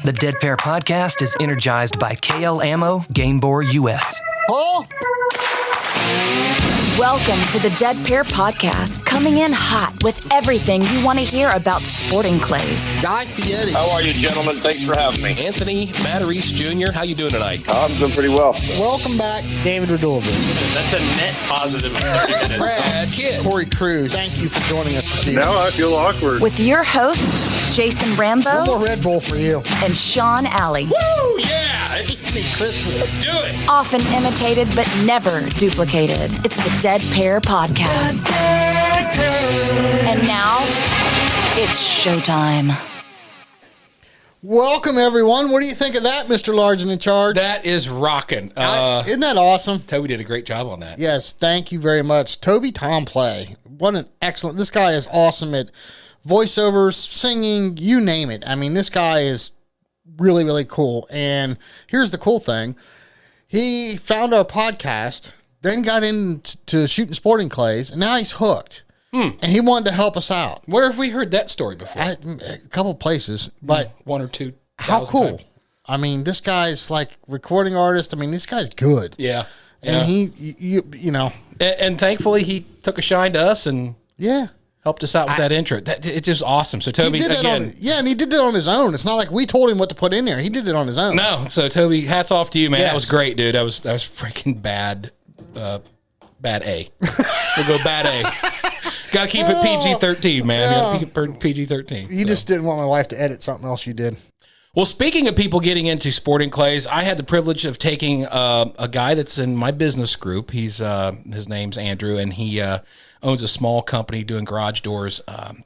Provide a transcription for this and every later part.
The Dead Pair podcast is energized by KL Ammo, Gamebore US. Paul? Welcome to the Dead Pair podcast, coming in hot with everything you want to hear about sporting clays. Guy Fiocchi. How are you, gentlemen? Thanks for having me. Anthony Matarese Jr., how you doing tonight? I'm doing pretty well. Welcome back, David Radulovic. That's a net positive of 30 minutes. Brad Kidd. Corey Cruz, thank you for joining us this evening. Now I feel awkward. With your hosts, Jason One Rambo more Red Bull for you. and Sean Alley. Woo, yeah! Christmas. Let's do it! Often imitated but never duplicated. It's the Dead Pair podcast. And now, it's showtime. Welcome, everyone. What do you think of that, Mr. Large and in Charge? That is rocking. Isn't that awesome? Toby did a great job on that. Yes, thank you very much. Toby Tomplay. What an excellent... This guy is awesome at voiceovers, singing, you name it. I mean, this guy is really, really cool. And here's the cool thing. He found our podcast, then got into shooting sporting clays, and now he's hooked. And he wanted to help us out. Where have we heard that story before? A couple places, but One or two. how cool. Times. I mean, this guy's like recording artist. I mean, this guy's good. Yeah. And you know. And thankfully, he took a shine to us and Yeah. helped us out with that intro. It's just awesome. So, Toby, He did again. and he did it on his own. It's not like we told him what to put in there. He did it on his own. No, so Toby, hats off to you, man. Yes. That was great, dude. That was freaking bad. Bad A. We'll go bad A. Got to keep it PG-13, man. Got to keep it PG-13. You just didn't want my wife to edit something else you did. Well, speaking of people getting into sporting clays, I had the privilege of taking a guy that's in my business group. He's his name's Andrew, and he owns a small company doing garage doors.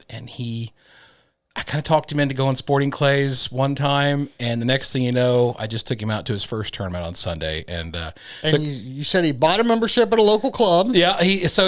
And I kind of talked him into going sporting clays one time, and the next thing you know, I just took him out to his first tournament on Sunday. And You said he bought a membership at a local club. yeah, he's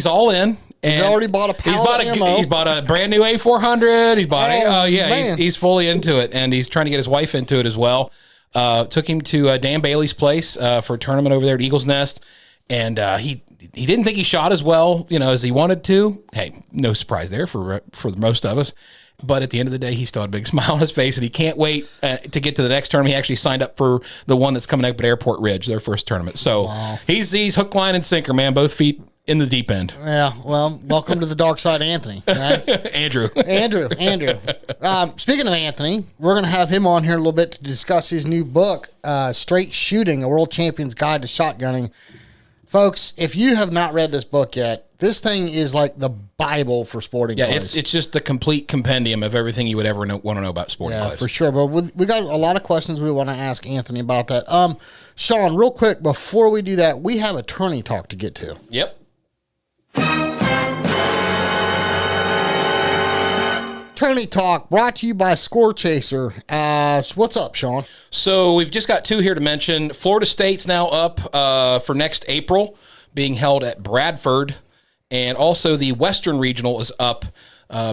all in. And He's already bought a pallet of ammo. He's bought a brand new A400. He's bought man. he's fully into it, and he's trying to get his wife into it as well. Took him to Dan Bailey's place for a tournament over there at Eagle's Nest, and he didn't think he shot as well, as he wanted to. Hey, no surprise there for most of us. But at the end of the day, he still had a big smile on his face, and he can't wait to get to the next tournament. He actually signed up for the one that's coming up at Airport Ridge, their first tournament. So he's hook, line, and sinker, man. Both feet in the deep end. Yeah, well, welcome to the dark side, Anthony. Right? Andrew. Speaking of Anthony, we're going to have him on here a little bit to discuss his new book, Straight Shooting, A World Champion's Guide to Shotgunning. Folks, if you have not read this book yet, this thing is like the Bible for sporting clays. It's just the complete compendium of everything you would ever want to know about sporting clays. For sure. But we got a lot of questions we want to ask Anthony about that. Sean, real quick, before we do that, we have attorney talk to get to. Yep. Attorney Talk brought to you by Score Chaser. What's up, Sean? So we've just got two here to mention. Florida State's now up for next April, being held at Bradford. And also the Western Regional is up,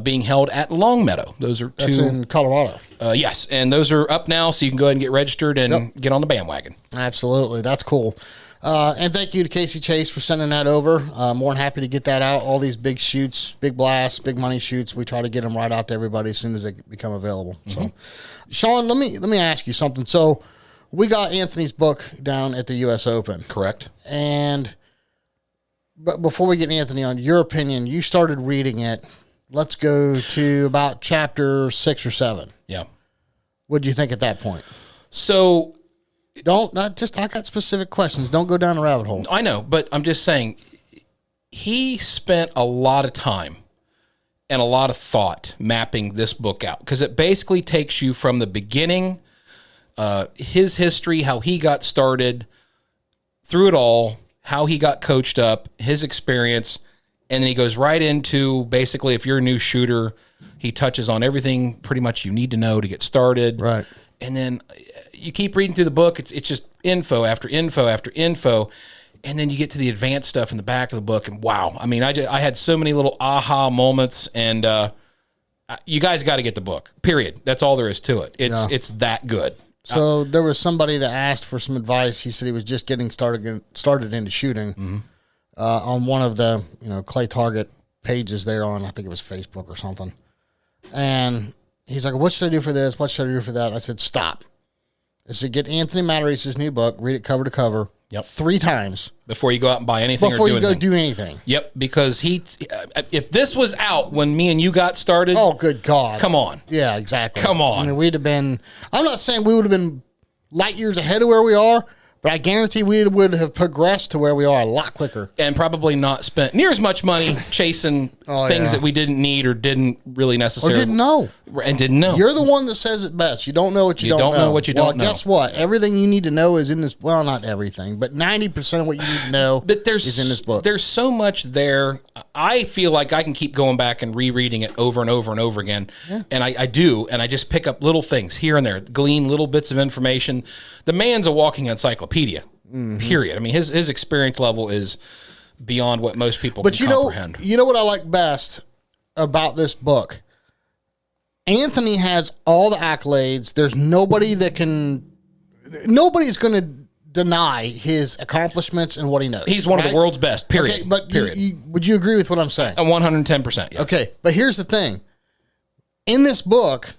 being held at Longmeadow. Those are two. That's in Colorado. Yes, and those are up now, so you can go ahead and get registered and get on the bandwagon. Absolutely. That's cool. And thank you to Casey Chase for sending that over. More than happy to get that out. All these big shoots, big blasts, big money shoots, we try to get them right out to everybody as soon as they become available. Mm-hmm. So, Sean, let me ask you something. So, we got Anthony's book down at the U.S. Open. Correct. But before we get Anthony on, your opinion, you started reading it. Let's go to about chapter 6 or 7. Yeah. What do you think at that point? So I got specific questions. Don't go down the rabbit hole. I know, but I'm just saying, he spent a lot of time and a lot of thought mapping this book out, because it basically takes you from the beginning, his history, how he got started, through it all, how he got coached up, his experience, and then he goes right into basically, if you're a new shooter, he touches on everything pretty much you need to know to get started. Right. And then you keep reading through the book. It's just info after info after info. And then you get to the advanced stuff in the back of the book. And wow, I mean, I had so many little aha moments. And you guys got to get the book, period. That's all there is to it. It's that good. So there was somebody that asked for some advice. He said he was just getting started into shooting on one of the clay target pages there on, I think it was Facebook or something. And He's like, what should I do for this? What should I do for that? And I said, stop. I said, get Anthony Matarese's new book, read it cover to cover. Yep. 3 times. Before you go out and buy anything Before or do you go anything. do anything. Yep, because if this was out when me and you got started. Oh, good God. Come on. Yeah, exactly. Come on. I mean, we'd have been, I'm not saying we would have been light years ahead of where we are, but I guarantee we would have progressed to where we are a lot quicker. And probably not spent near as much money chasing things that we didn't need or didn't really necessarily. Or didn't know. And didn't know. You're the one that says it best. You don't know what you don't know. You don't know what you don't know. Guess what? Everything you need to know is in this. Well, not everything, but 90% of what you need to know is in this book. There's so much there. I feel like I can keep going back and rereading it over and over and over again. Yeah. And I do. And I just pick up little things here and there, glean little bits of information. The man's a walking encyclopedia, period. I mean, his experience level is beyond what most people can comprehend. You know what I like best about this book? Anthony has all the accolades. There's nobody nobody's going to deny his accomplishments and what he knows. He's one of the world's best, period. Okay, but period. Would you agree with what I'm saying? 110%. Yes. Okay, but here's the thing. In this book,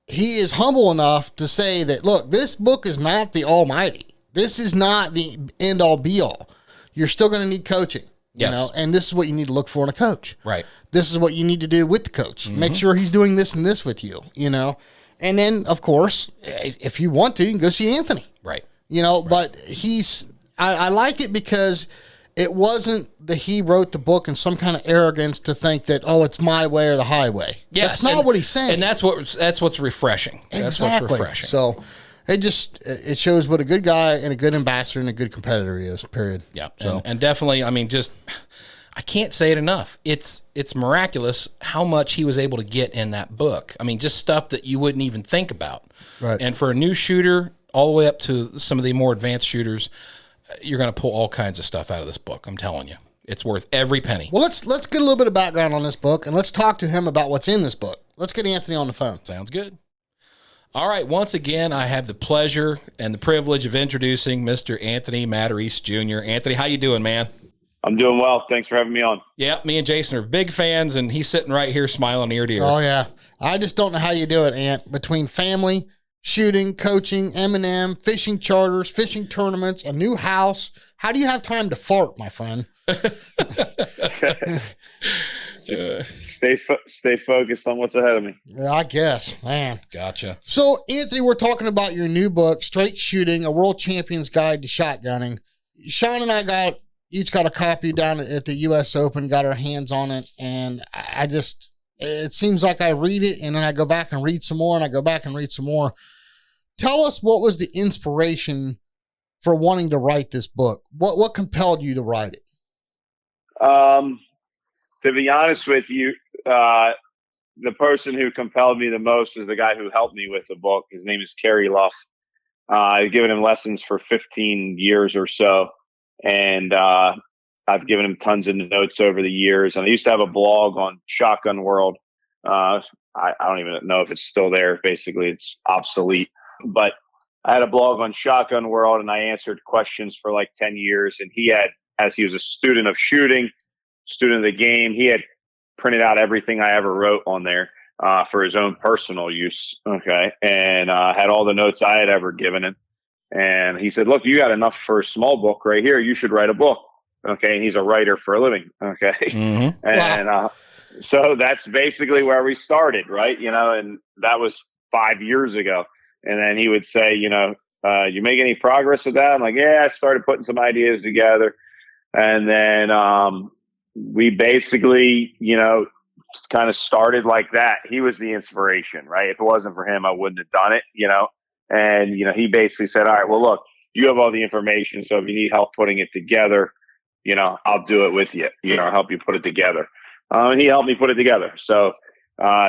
he is humble enough to say that, look, this book is not the almighty. This is not the end-all, be-all. You're still going to need coaching. Yes. You know, and this is what you need to look for in a coach. Right. This is what you need to do with the coach. Make sure he's doing this and this with you, you know. And then, of course, if you want to, you can go see Anthony. Right. You know, but I like it because it wasn't that he wrote the book in some kind of arrogance to think that, oh, it's my way or the highway. Yes. That's not what he's saying. And that's what's refreshing. Exactly. That's what's refreshing. So it shows what a good guy and a good ambassador and a good competitor he is, period. Yeah. So And definitely, I mean, I can't say it enough. It's miraculous how much he was able to get in that book. I mean, just stuff that you wouldn't even think about. Right. And for a new shooter, all the way up to some of the more advanced shooters, you're going to pull all kinds of stuff out of this book. I'm telling you, it's worth every penny. Well, let's get a little bit of background on this book, and let's talk to him about what's in this book. Let's get Anthony on the phone. Sounds good. All right. Once again, I have the pleasure and the privilege of introducing Mr. Anthony Matarese Jr. Anthony, how you doing, man? I'm doing well. Thanks for having me on. Yeah, me and Jason are big fans, and he's sitting right here smiling ear to ear. Oh, yeah. I just don't know how you do it, Ant. Between family, shooting, coaching, M&M, fishing charters, fishing tournaments, a new house. How do you have time to fart, my friend? Just stay focused on what's ahead of me. Yeah, I guess, man. Gotcha. So, Anthony, we're talking about your new book, Straight Shooting, A World Champion's Guide to Shotgunning. Sean and I each got a copy down at the U.S. Open, got our hands on it, and it seems like I read it, and then I go back and read some more, and I go back and read some more. Tell us, what was the inspiration for wanting to write this book? What compelled you to write it? To be honest with you, the person who compelled me the most was the guy who helped me with the book. His name is Kerry Luff. I've given him lessons for 15 years or so, and I've given him tons of notes over the years. And I used to have a blog on Shotgun World. I don't even know if it's still there. Basically, it's obsolete. But I had a blog on Shotgun World, and I answered questions for like 10 years. And he had, as he was a student of shooting, student of the game, he had printed out everything I ever wrote on there for his own personal use. Okay. And had all the notes I had ever given him. And he said, look, you got enough for a small book right here. You should write a book. Okay. And he's a writer for a living. Okay. Mm-hmm. And so that's basically where we started, right? You know, and that was 5 years ago. And then he would say, you make any progress with that? I'm like, yeah, I started putting some ideas together. And then we basically, kind of started like that. He was the inspiration, right? If it wasn't for him, I wouldn't have done it, And, he basically said, all right, well, look, you have all the information. So if you need help putting it together, I'll do it with you, I'll help you put it together. And he helped me put it together. So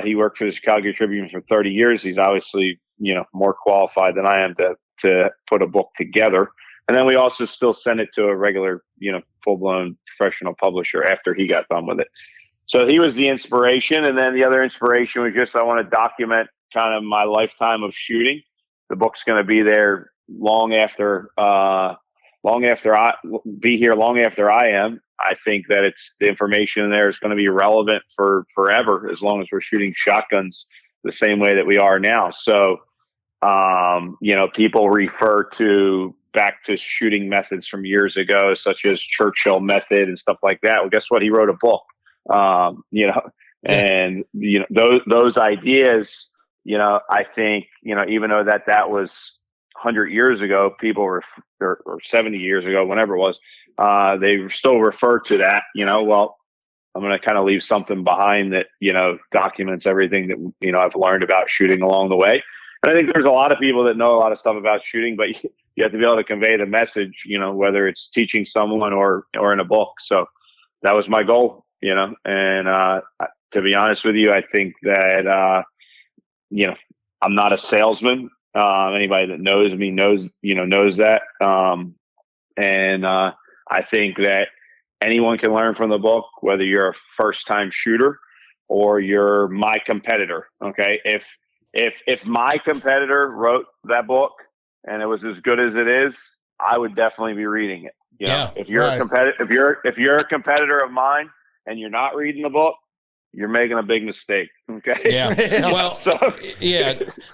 he worked for the Chicago Tribune for 30 years. He's obviously, more qualified than I am to put a book together. And then we also still send it to a regular, full-blown professional publisher after he got done with it. So he was the inspiration. And then the other inspiration was just, I want to document kind of my lifetime of shooting. The book's going to be there long after I am. I think that the information in there is going to be relevant for forever, as long as we're shooting shotguns the same way that we are now. So, people refer back to shooting methods from years ago, such as Churchill method and stuff like that. Well, guess what? He wrote a book, and, those ideas, I think, even though that was 100 years ago, people were, or 70 years ago, whenever it was, they still refer to that, well, I'm going to kind of leave something behind that, documents everything that, I've learned about shooting along the way. And I think there's a lot of people that know a lot of stuff about shooting, but you have to be able to convey the message, whether it's teaching someone or in a book. So that was my goal, and to be honest with you, I think that, I'm not a salesman. Anybody that knows me knows that. And I think that anyone can learn from the book, whether you're a first time shooter or you're my competitor. Okay. If my competitor wrote that book and it was as good as it is, I would definitely be reading it. If you're a competitor, if you're a competitor of mine and you're not reading the book, you're making a big mistake. Okay. Yeah. Well,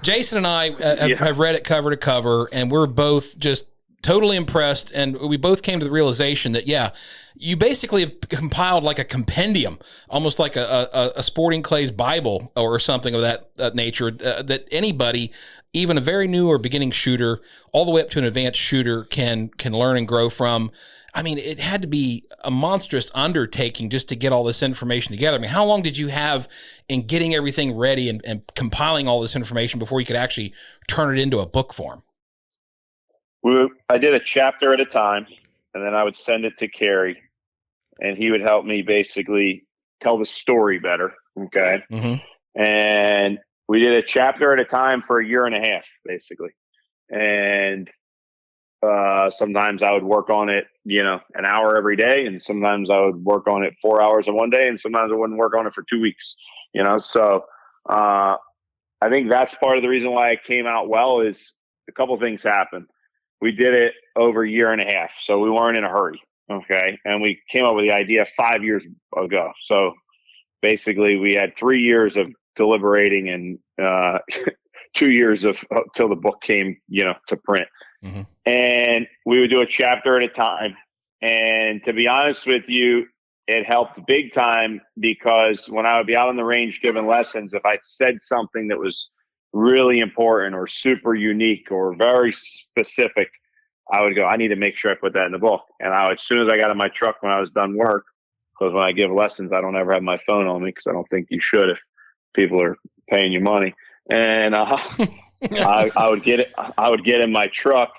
Jason and I have read it cover to cover, and we're both just totally impressed. And we both came to the realization that, you basically have compiled like a compendium, almost like a sporting clays Bible or something of that nature, that anybody, even a very new or beginning shooter, all the way up to an advanced shooter can learn and grow from. I mean, it had to be a monstrous undertaking just to get all this information together. I mean, how long did you have in getting everything ready and compiling all this information before you could actually turn it into a book form? I did a chapter at a time, and then I would send it to Kerry, and he would help me basically tell the story better. Okay. Mm-hmm. And we did a chapter at a time for a year and a half, basically. And sometimes I would work on it, an hour every day. And sometimes I would work on it 4 hours in one day. And sometimes I wouldn't work on it for 2 weeks, So I think that's part of the reason why it came out well is a couple of things happened. We did it over a year and a half. So we weren't in a hurry. Okay. And we came up with the idea 5 years ago. So basically we had 3 years of deliberating and 2 years till the book came, to print. Mm-hmm. And we would do a chapter at a time. And to be honest with you, it helped big time because when I would be out on the range giving lessons, if I said something that was really important or super unique or very specific, I would go, I need to make sure I put that in the book. And as soon as I got in my truck when I was done work, because when I give lessons, I don't ever have my phone on me because I don't think you should if people are paying you money. And I would get in my truck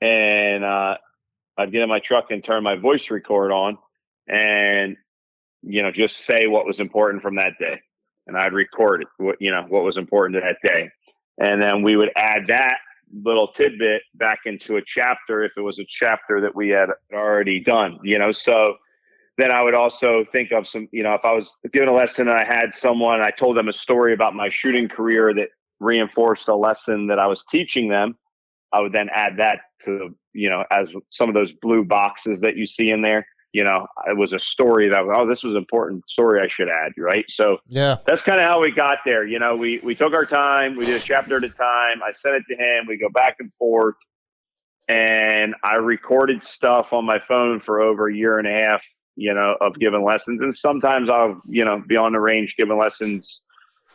and I'd get in my truck and turn my voice record on and, just say what was important from that day. And I'd record it, what was important to that day. And then we would add that little tidbit back into a chapter if it was a chapter that we had already done, So then I would also think of some, if I was giving a lesson and I had someone, I told them a story about my shooting career that reinforced a lesson that I was teaching them, I would then add that to, as some of those blue boxes that you see in there, it was a story that, this was an important story I should add. Right. So that's kind of how we got there. We took our time, we did a chapter at a time. I sent it to him. We go back and forth and I recorded stuff on my phone for over a year and a half, of giving lessons. And sometimes I'll, be on the range giving lessons,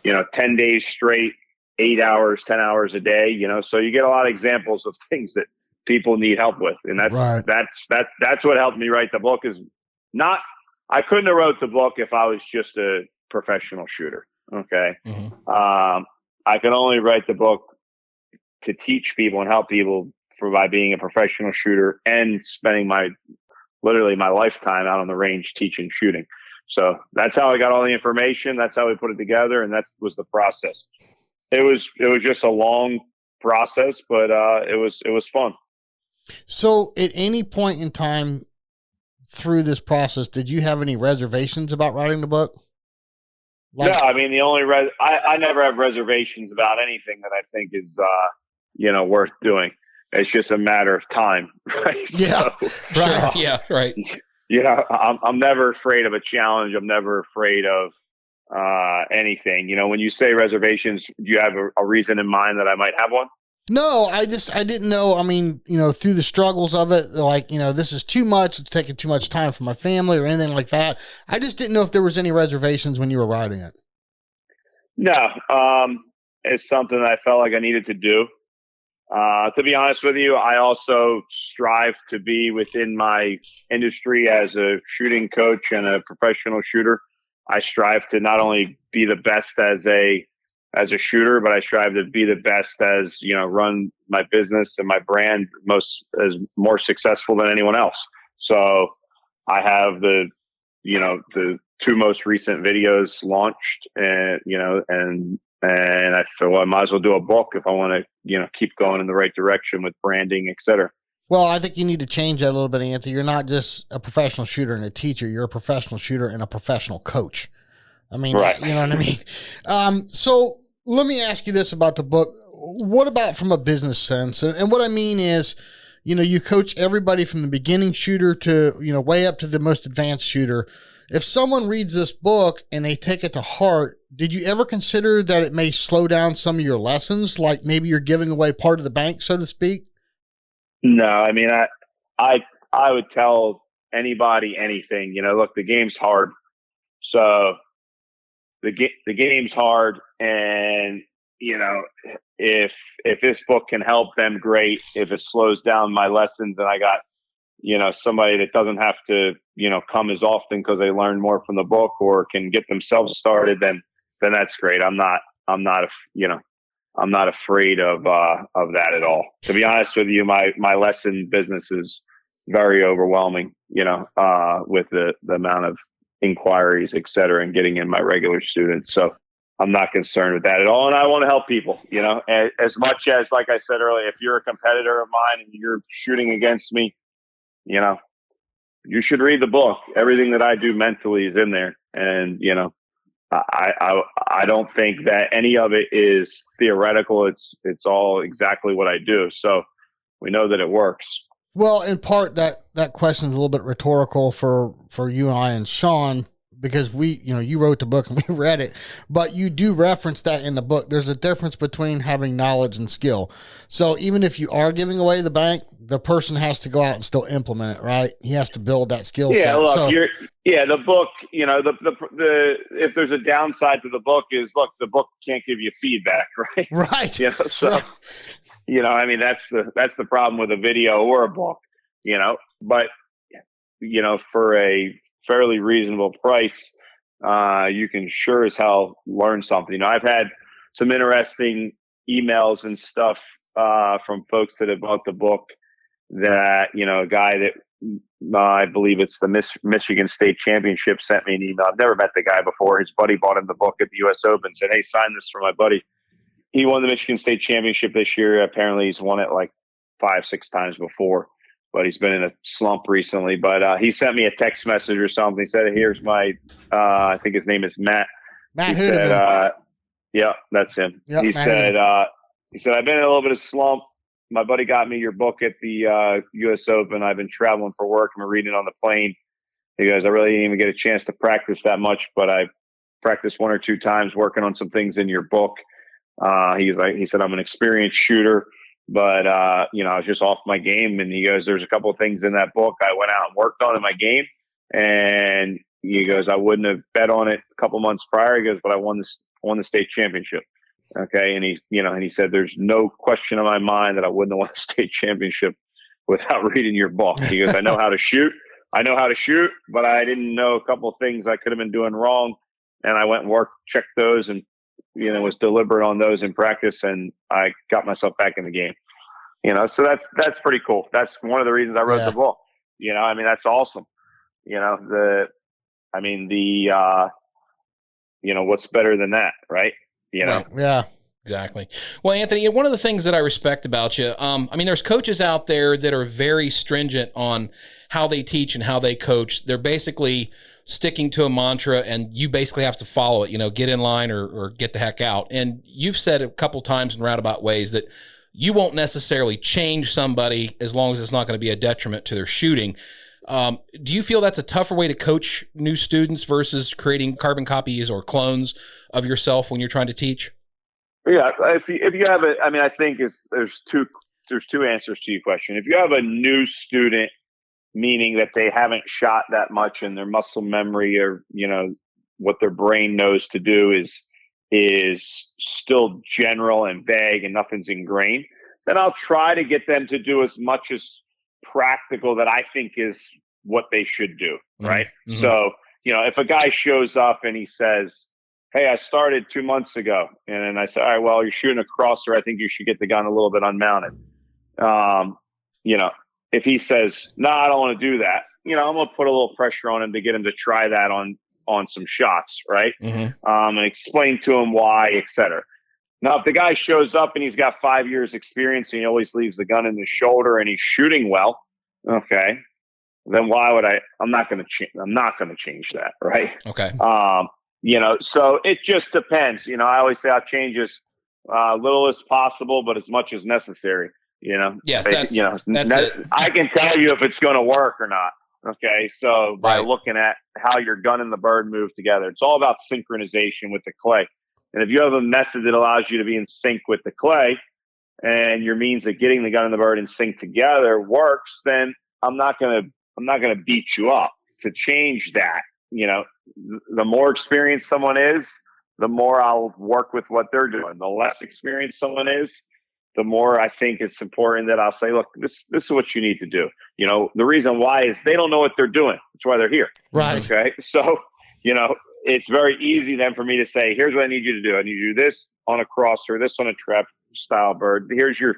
10 days straight, 8 hours, 10 hours a day, so you get a lot of examples of things that people need help with. And that's what helped me write the book I couldn't have wrote the book if I was just a professional shooter. Okay. Mm-hmm. I could only write the book to teach people and help people by being a professional shooter and spending literally my lifetime out on the range teaching shooting. So that's how I got all the information. That's how we put it together. And that was the process. It was just a long process, but it was fun. So at any point in time through this process, did you have any reservations about writing the book? No, I mean, the only I never have reservations about anything that I think is, worth doing. It's just a matter of time, right? Yeah, so, right. Yeah, right. I'm never afraid of a challenge. I'm never afraid of, anything. When you say reservations, do you have a reason in mind that I might have one? No, I didn't know. I mean, through the struggles of it, like, this is too much. It's taking too much time for my family or anything like that. I just didn't know if there was any reservations when you were riding it. No, it's something that I felt like I needed to do. To be honest with you, I also strive to be within my industry as a shooting coach and a professional shooter. I strive to not only be the best as a shooter, but I strive to be the best as, run my business and my brand more successful than anyone else. So I have the two most recent videos launched, and I feel I might as well do a book if I want to, keep going in the right direction with branding, et cetera. Well, I think you need to change that a little bit, Anthony. You're not just a professional shooter and a teacher. You're a professional shooter and a professional coach. I mean, right. You know what I mean? So let me ask you this about the book. What about from a business sense? And what I mean is, you coach everybody from the beginning shooter to, way up to the most advanced shooter. If someone reads this book and they take it to heart, did you ever consider that it may slow down some of your lessons? Like maybe you're giving away part of the bank, so to speak? No, I mean, I would tell anybody anything. Look, the game's hard. So the game's hard, and if this book can help them, great. If it slows down my lessons, and I got somebody that doesn't have to come as often because they learn more from the book or can get themselves started, then that's great. I'm not afraid of that at all. To be honest with you, my lesson business is very overwhelming, with the amount of inquiries, et cetera, and getting in my regular students. So I'm not concerned with that at all. And I want to help people, as much as, like I said earlier, if you're a competitor of mine and you're shooting against me, you should read the book. Everything that I do mentally is in there. And, I don't think that any of it is theoretical. It's all exactly what I do. So we know that it works. Well, in part that question is a little bit rhetorical for you and I and Sean, because you wrote the book and we read it, but you do reference that in the book. There's a difference between having knowledge and skill. So even if you are giving away the bank, the person has to go out and still implement it, right? He has to build that skill set. Yeah, look, the book, the if there's a downside to the book is, look, the book can't give you feedback, right? Right. Right. I mean, that's the problem with a video or a book, but, for a fairly reasonable price, you can sure as hell learn something. I've had some interesting emails and stuff from folks that have bought the book that, a guy that I believe it's the Michigan State Championship sent me an email. I've never met the guy before. His buddy bought him the book at the U.S. Open, said, "Hey, sign this for my buddy." He won the Michigan State Championship this year. Apparently he's won it like 5-6 times before, but he's been in a slump recently. But he sent me a text message or something. He said, "Here's my, I think his name is Matt." Matt he said, yeah, that's him. Yep, he said, "I've been in a little bit of slump. My buddy got me your book at the U.S. Open. I've been traveling for work. I'm reading it on the plane." He goes, "I really didn't even get a chance to practice that much, but I practiced 1 or 2 times working on some things in your book." He said, "I'm an experienced shooter, but I was just off my game." And he goes, "There's a couple of things in that book I went out and worked on in my game." And he goes, "I wouldn't have bet on it a couple months prior." He goes, "But I won the state championship." Okay. And he said, "There's no question in my mind that I wouldn't have won a state championship without reading your book." He goes, "I know how to shoot, but I didn't know a couple of things I could have been doing wrong. And I went and checked those and, was deliberate on those in practice. And I got myself back in the game." So that's pretty cool. That's one of the reasons I wrote the book. That's awesome. What's better than that, right? Right. Yeah. Exactly. Well, Anthony, one of the things that I respect about you, there's coaches out there that are very stringent on how they teach and how they coach. They're basically sticking to a mantra, and you basically have to follow it, get in line or get the heck out. And you've said a couple times in roundabout ways that you won't necessarily change somebody as long as it's not going to be a detriment to their shooting. Do you feel that's a tougher way to coach new students versus creating carbon copies or clones of yourself when you're trying to teach? Yeah, if you have a, I mean, I think there's two answers to your question. If you have a new student, meaning that they haven't shot that much and their muscle memory or what their brain knows to do is still general and vague and nothing's ingrained, then I'll try to get them to do as much as practical that I think is what they should do. Right. Mm-hmm. So, if a guy shows up and he says, hey, I started 2 months ago. And then I said, all right, well, you're shooting a crosser. I think you should get the gun a little bit unmounted. If he says, no, I don't want to do that, I'm going to put a little pressure on him to get him to try that on some shots. Right. Mm-hmm. And explain to him why, et cetera. Now, if the guy shows up and he's got 5 years experience and he always leaves the gun in his shoulder and he's shooting well, okay, then why would I'm not going to change that. Right. Okay. So it just depends. I always say I'll change as little as possible, but as much as necessary. Yes, that's it. I can tell you if it's going to work or not. Okay, so by looking at how your gun and the bird move together, it's all about synchronization with the clay. And if you have a method that allows you to be in sync with the clay, and your means of getting the gun and the bird in sync together works, then I'm not gonna beat you up to change that. The more experienced someone is, the more I'll work with what they're doing. The less experienced someone is, the more I think it's important that I'll say, look, this is what you need to do. The reason why is they don't know what they're doing. That's why they're here. Right. Okay. So, it's very easy then for me to say, here's what I need you to do. I need you to do this on a crosser, this on a trap style bird. Here's your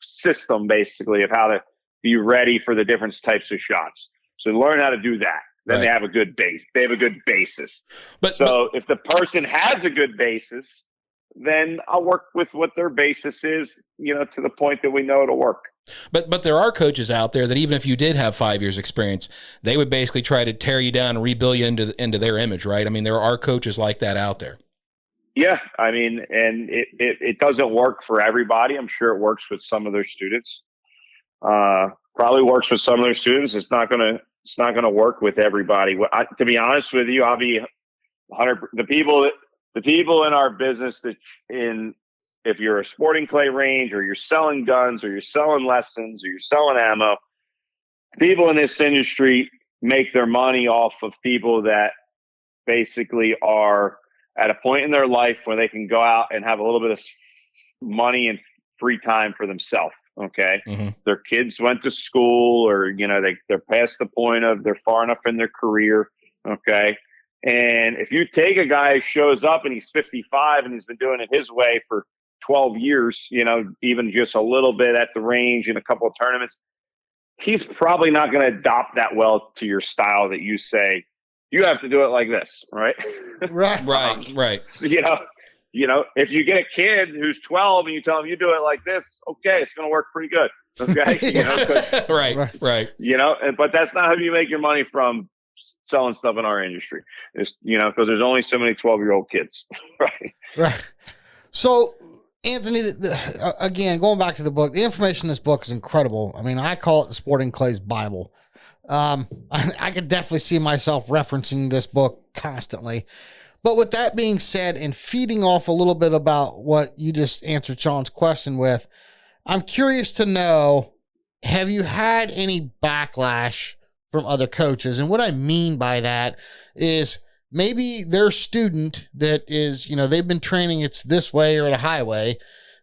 system basically of how to be ready for the different types of shots. So learn how to do that. Then they have a good base. They have a good basis. But if the person has a good basis, then I'll work with what their basis is, to the point that we know it'll work. But there are coaches out there that even if you did have 5 years experience, they would basically try to tear you down and rebuild you into their image, right? I mean, there are coaches like that out there. Yeah. I mean, and it doesn't work for everybody. I'm sure it works with some of their students. Probably works with some of their students. It's not going to work with everybody. To be honest with you, I'll be 100. The people in our business if you're a sporting clay range or you're selling guns or you're selling lessons or you're selling ammo, people in this industry make their money off of people that basically are at a point in their life where they can go out and have a little bit of money and free time for themselves. Okay. Mm-hmm. Their kids went to school or, they're past the point of they're far enough in their career. Okay. And if you take a guy who shows up and he's 55 and he's been doing it his way for 12 years, even just a little bit at the range in a couple of tournaments, he's probably not going to adopt that well to your style that you say, you have to do it like this. Right. Right. So, if you get a kid who's 12 and you tell him you do it like this, okay, it's going to work pretty good. Okay. Right. But that's not how you make your money from selling stuff in our industry. It's, because there's only so many 12-year-old kids. Right. So, Anthony, again, going back to the book, the information in this book is incredible. I mean, I call it the Sporting Clays Bible. I could definitely see myself referencing this book constantly. But with that being said, and feeding off a little bit about what you just answered Sean's question with, I'm curious to know, have you had any backlash from other coaches? And what I mean by that is maybe their student that is, they've been training it's this way or the highway,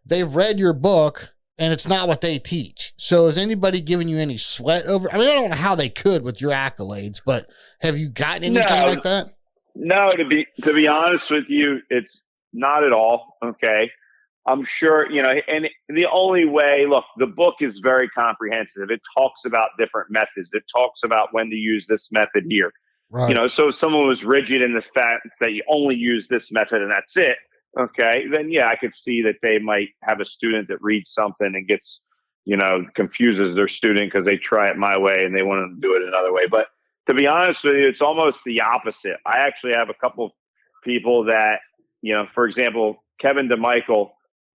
they've read your book and it's not what they teach. So is anybody giving you any sweat over? I mean, I don't know how they could with your accolades, but have you gotten anything like that? No, to be honest with you, it's not at all. Okay. I'm sure, and the only way, look, the book is very comprehensive. It talks about different methods. It talks about when to use this method here. Right. So if someone was rigid in the fact that you only use this method and that's it, okay, then yeah, I could see that they might have a student that reads something and gets, confuses their student because they try it my way and they want to do it another way. But to be honest with you, it's almost the opposite. I actually have a couple of people that, for example, Kevin DeMichael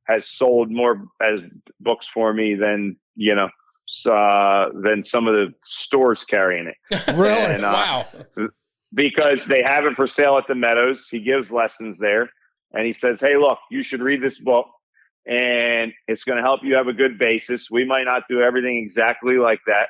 has sold more as books for me than, than some of the stores carrying it. Really? And, Wow. because they have it for sale at the Meadows. He gives lessons there, and he says, hey, look, you should read this book, and it's going to help you have a good basis. We might not do everything exactly like that,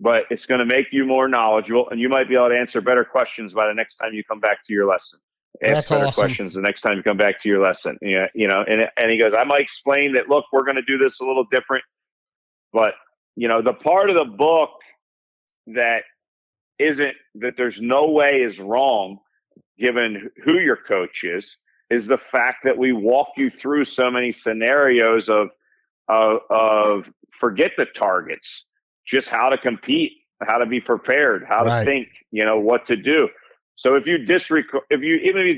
but it's going to make you more knowledgeable, and you might be able to answer better questions by the next time you come back to your lesson. Ask That's better awesome. questions the next time you come back to your lesson. Yeah, and he goes, I might explain that, look, we're going to do this a little different, but, the part of the book that isn't, that there's no way is wrong, given who your coach is the fact that we walk you through so many scenarios of forget the targets, just how to compete, how to be prepared, how to think, what to do. So if you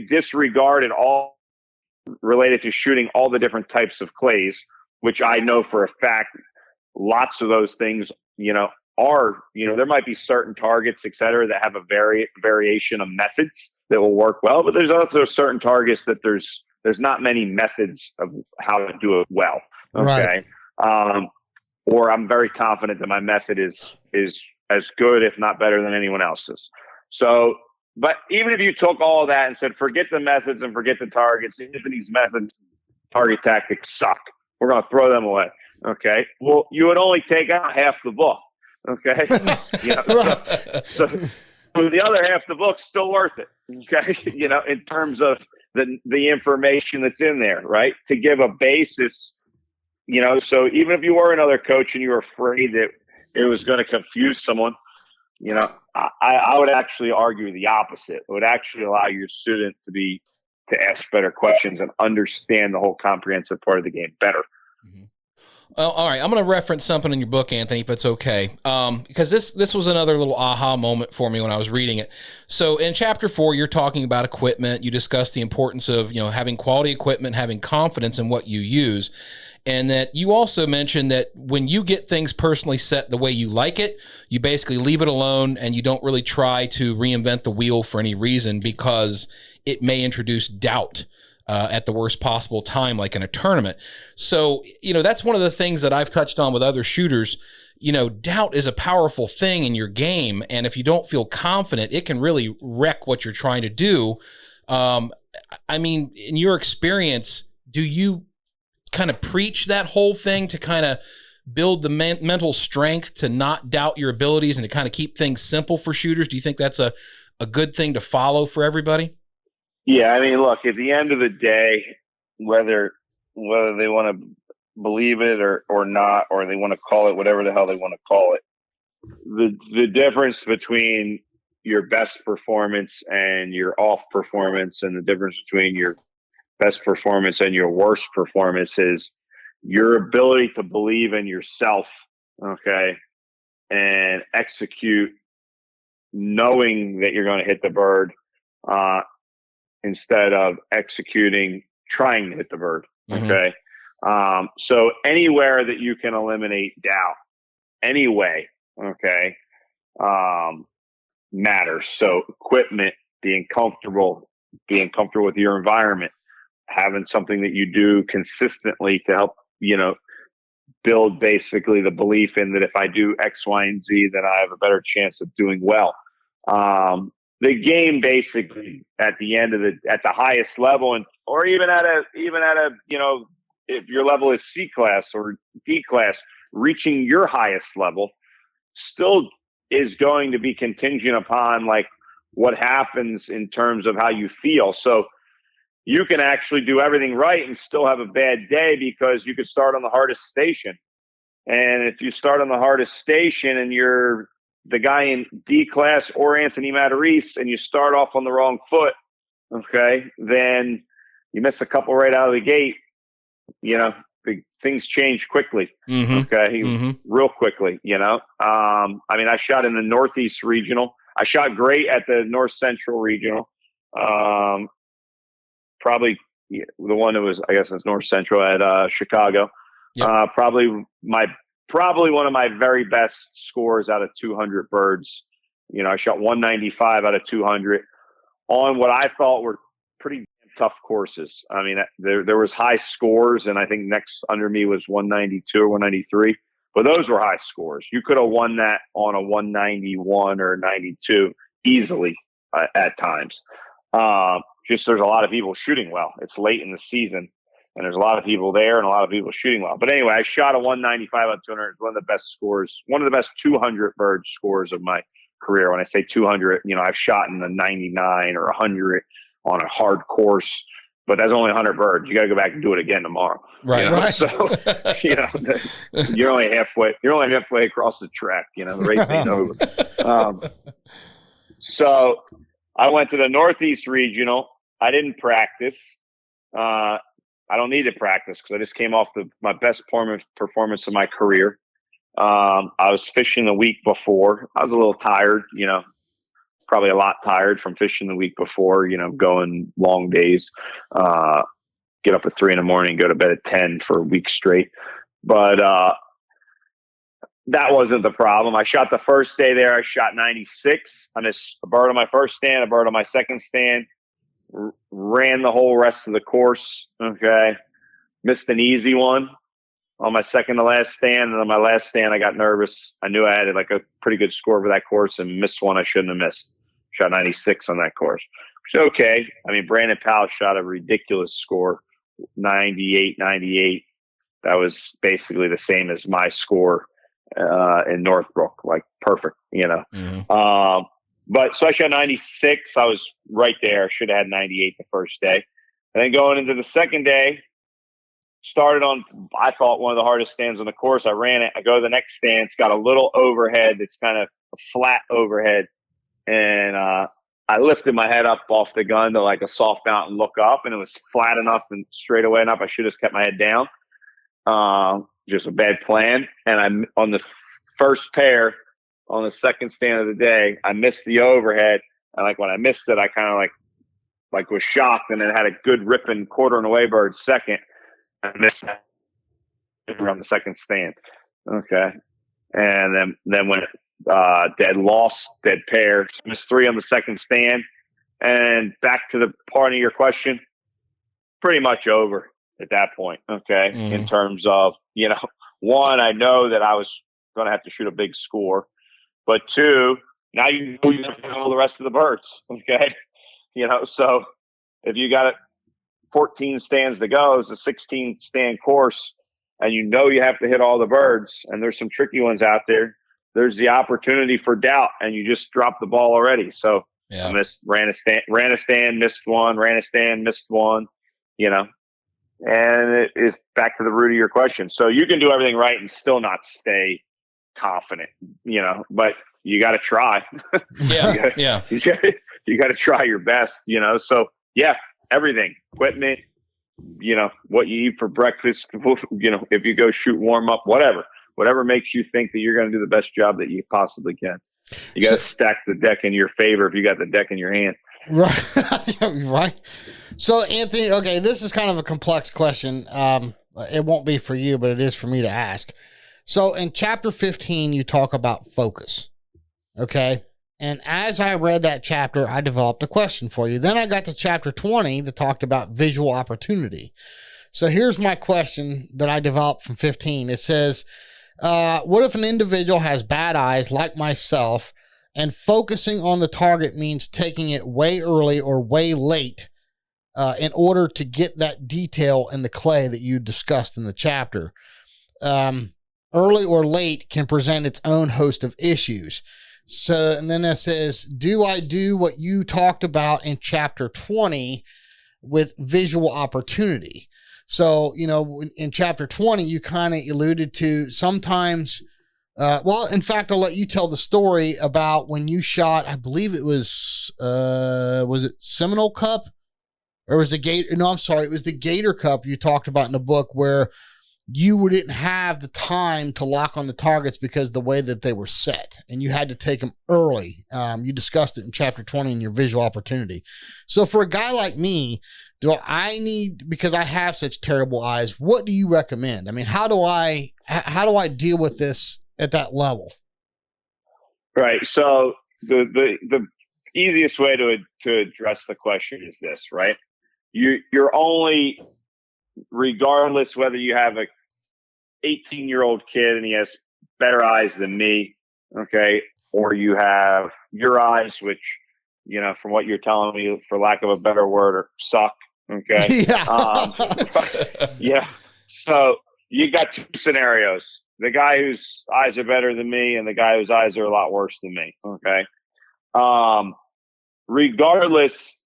disregarded all related to shooting all the different types of clays, which I know for a fact, lots of those things, are, there might be certain targets, et cetera, that have a variation of methods that will work well, but there's also certain targets that there's not many methods of how to do it well. Okay. Right. Or I'm very confident that my method is as good, if not better, than anyone else's. So, but even if you took all of that and said, forget the methods and forget the targets, Anthony's methods, target tactics suck, we're going to throw them away. Okay. Well, you would only take out half the book. Okay. So the other half of the book's still worth it. Okay. In terms of the information that's in there, right? To give a basis, so even if you were another coach and you were afraid that it was going to confuse someone, I would actually argue the opposite. It would actually allow your student to ask better questions and understand the whole comprehensive part of the game better. Mm-hmm. Well, all right. I'm going to reference something in your book, Anthony, if it's okay, because this was another little aha moment for me when I was reading it. So in chapter 4, you're talking about equipment. You discuss the importance of having quality equipment, having confidence in what you use, and that you also mentioned that when you get things personally set the way you like it, you basically leave it alone and you don't really try to reinvent the wheel for any reason, because it may introduce doubt at the worst possible time, like in a tournament. So, that's one of the things that I've touched on with other shooters. Doubt is a powerful thing in your game. And if you don't feel confident, it can really wreck what you're trying to do. In your experience, do you kind of preach that whole thing to kind of build the mental strength to not doubt your abilities and to kind of keep things simple for shooters? Do you think that's a good thing to follow for everybody? Yeah, look, at the end of the day, whether they want to believe it or not, or they want to call it whatever the hell they want to call it, the difference between your best performance and your off performance, and the difference between your best performance and your worst performance, is your ability to believe in yourself, okay, and execute knowing that you're going to hit the bird, instead of executing trying to hit the bird. Okay. Mm-hmm. So anywhere that you can eliminate doubt, anyway, okay, matters. So equipment, being comfortable with your environment, having something that you do consistently to help, build basically the belief in that if I do X, Y, and Z, then I have a better chance of doing well. The game basically at the highest level, or even at a if your level is C class or D class, reaching your highest level still is going to be contingent upon like what happens in terms of how you feel. So you can actually do everything right and still have a bad day, because you could start on the hardest station. And if you start on the hardest station and you're the guy in D class or Anthony Matarese, and you start off on the wrong foot, okay, then you miss a couple right out of the gate. Things change quickly, okay, real quickly. I shot in the Northeast Regional. I shot great at the North Central Regional. Probably the one that was, I guess it's North Central at Chicago. Yep. Probably one of my very best scores out of 200 birds. I shot 195 out of 200 on what I thought were pretty tough courses. There was high scores, and I think next under me was 192 or 193 But those were high scores. You could have won that on a 191 or 92 easily at times. Just there's a lot of people shooting well. It's late in the season, and there's a lot of people there and a lot of people shooting well. But anyway, I shot a 195 on 200. It's one of the best scores, one of the best 200 bird scores of my career. When I say 200, I've shot in the 99 or 100 on a hard course, but that's only 100 birds. You got to go back and do it again tomorrow. Right. Right. So, you're only halfway across the track. The race ain't over. So I went to the Northeast Regional. I didn't practice. I don't need to practice because I just came off my best performance of my career. I was fishing the week before. I was a little tired, probably a lot tired from fishing the week before, going long days, get up at 3 a.m, go to bed at 10 for a week straight. But, that wasn't the problem. I shot the first day there. I shot 96. I missed a bird on my first stand, a bird on my second stand, ran the whole rest of the course. Okay. Missed an easy one on my second to last stand. And on my last stand, I got nervous. I knew I had like a pretty good score for that course and missed one I shouldn't have missed. Shot 96 on that course. Which is okay. I mean, Brandon Powell shot a ridiculous score, 98. That was basically the same as my score in Northbrook, like perfect, Mm-hmm. But so I shot 96. I was right there. Should have had 98 the first day. And then going into the second day, started on, I thought, one of the hardest stands on the course. I ran it. I go to the next stand. It's got a little overhead. It's kind of a flat overhead. And I lifted my head up off the gun to like a soft mount and look up, and it was flat enough and straight away enough. I should have just kept my head down. Just a bad plan. And I'm on the first pair on the second stand of the day, I missed the overhead. And like when I missed it, I kind of like was shocked, and then had a good ripping quarter and away bird second. I missed that on the second stand. Okay. And then when dead pair, missed 3 on the second stand. And back to the part of your question, pretty much over at that point. Okay. Mm. In terms of, one, I know that I was going to have to shoot a big score, but two, now you know you have to know the rest of the birds. Okay. So if you got 14 stands to go, it's a 16 stand course, and you have to hit all the birds, and there's some tricky ones out there. There's the opportunity for doubt, and you just dropped the ball already. So Yeah. I ran a stand, missed one, ran a stand, missed one, and it is back to the root of your question. So you can do everything right and still not stay confident, but you got to try. Yeah. You got to try your best, So yeah, everything, equipment, what you eat for breakfast, if you go shoot warm up, whatever makes you think that you're going to do the best job that you possibly can. You got to stack the deck in your favor if you got the deck in your hand. Right. Right. So, Anthony, okay, this is kind of a complex question. It won't be for you, but it is for me to ask. So in chapter 15, you talk about focus. Okay. And as I read that chapter, I developed a question for you. Then I got to chapter 20 that talked about visual opportunity. So here's my question that I developed from 15. It says, what if an individual has bad eyes like myself, and focusing on the target means taking it way early or way late in order to get that detail in the clay that you discussed in the chapter? Early or late can present its own host of issues. So, and then it says, do I do what you talked about in chapter 20 with visual opportunity? So, in chapter 20, you kind of alluded to sometimes, in fact, I'll let you tell the story about when you shot, I believe it was it Seminole Cup? Or was it Gator? No, I'm sorry. It was the Gator Cup you talked about in the book, where you didn't have the time to lock on the targets because the way that they were set, and you had to take them early. You discussed it in chapter 20 in your visual opportunity. So for a guy like me, because I have such terrible eyes, what do you recommend? I mean, how do I deal with this at that level? Right. So the easiest way to address the question is this, right? You're only, regardless whether you have a 18-year-old kid and he has better eyes than me, okay, or you have your eyes, which, you know, from what you're telling me, for lack of a better word, or suck, okay? Yeah. Yeah. So you got two scenarios: the guy whose eyes are better than me, and the guy whose eyes are a lot worse than me. Okay. Regardless,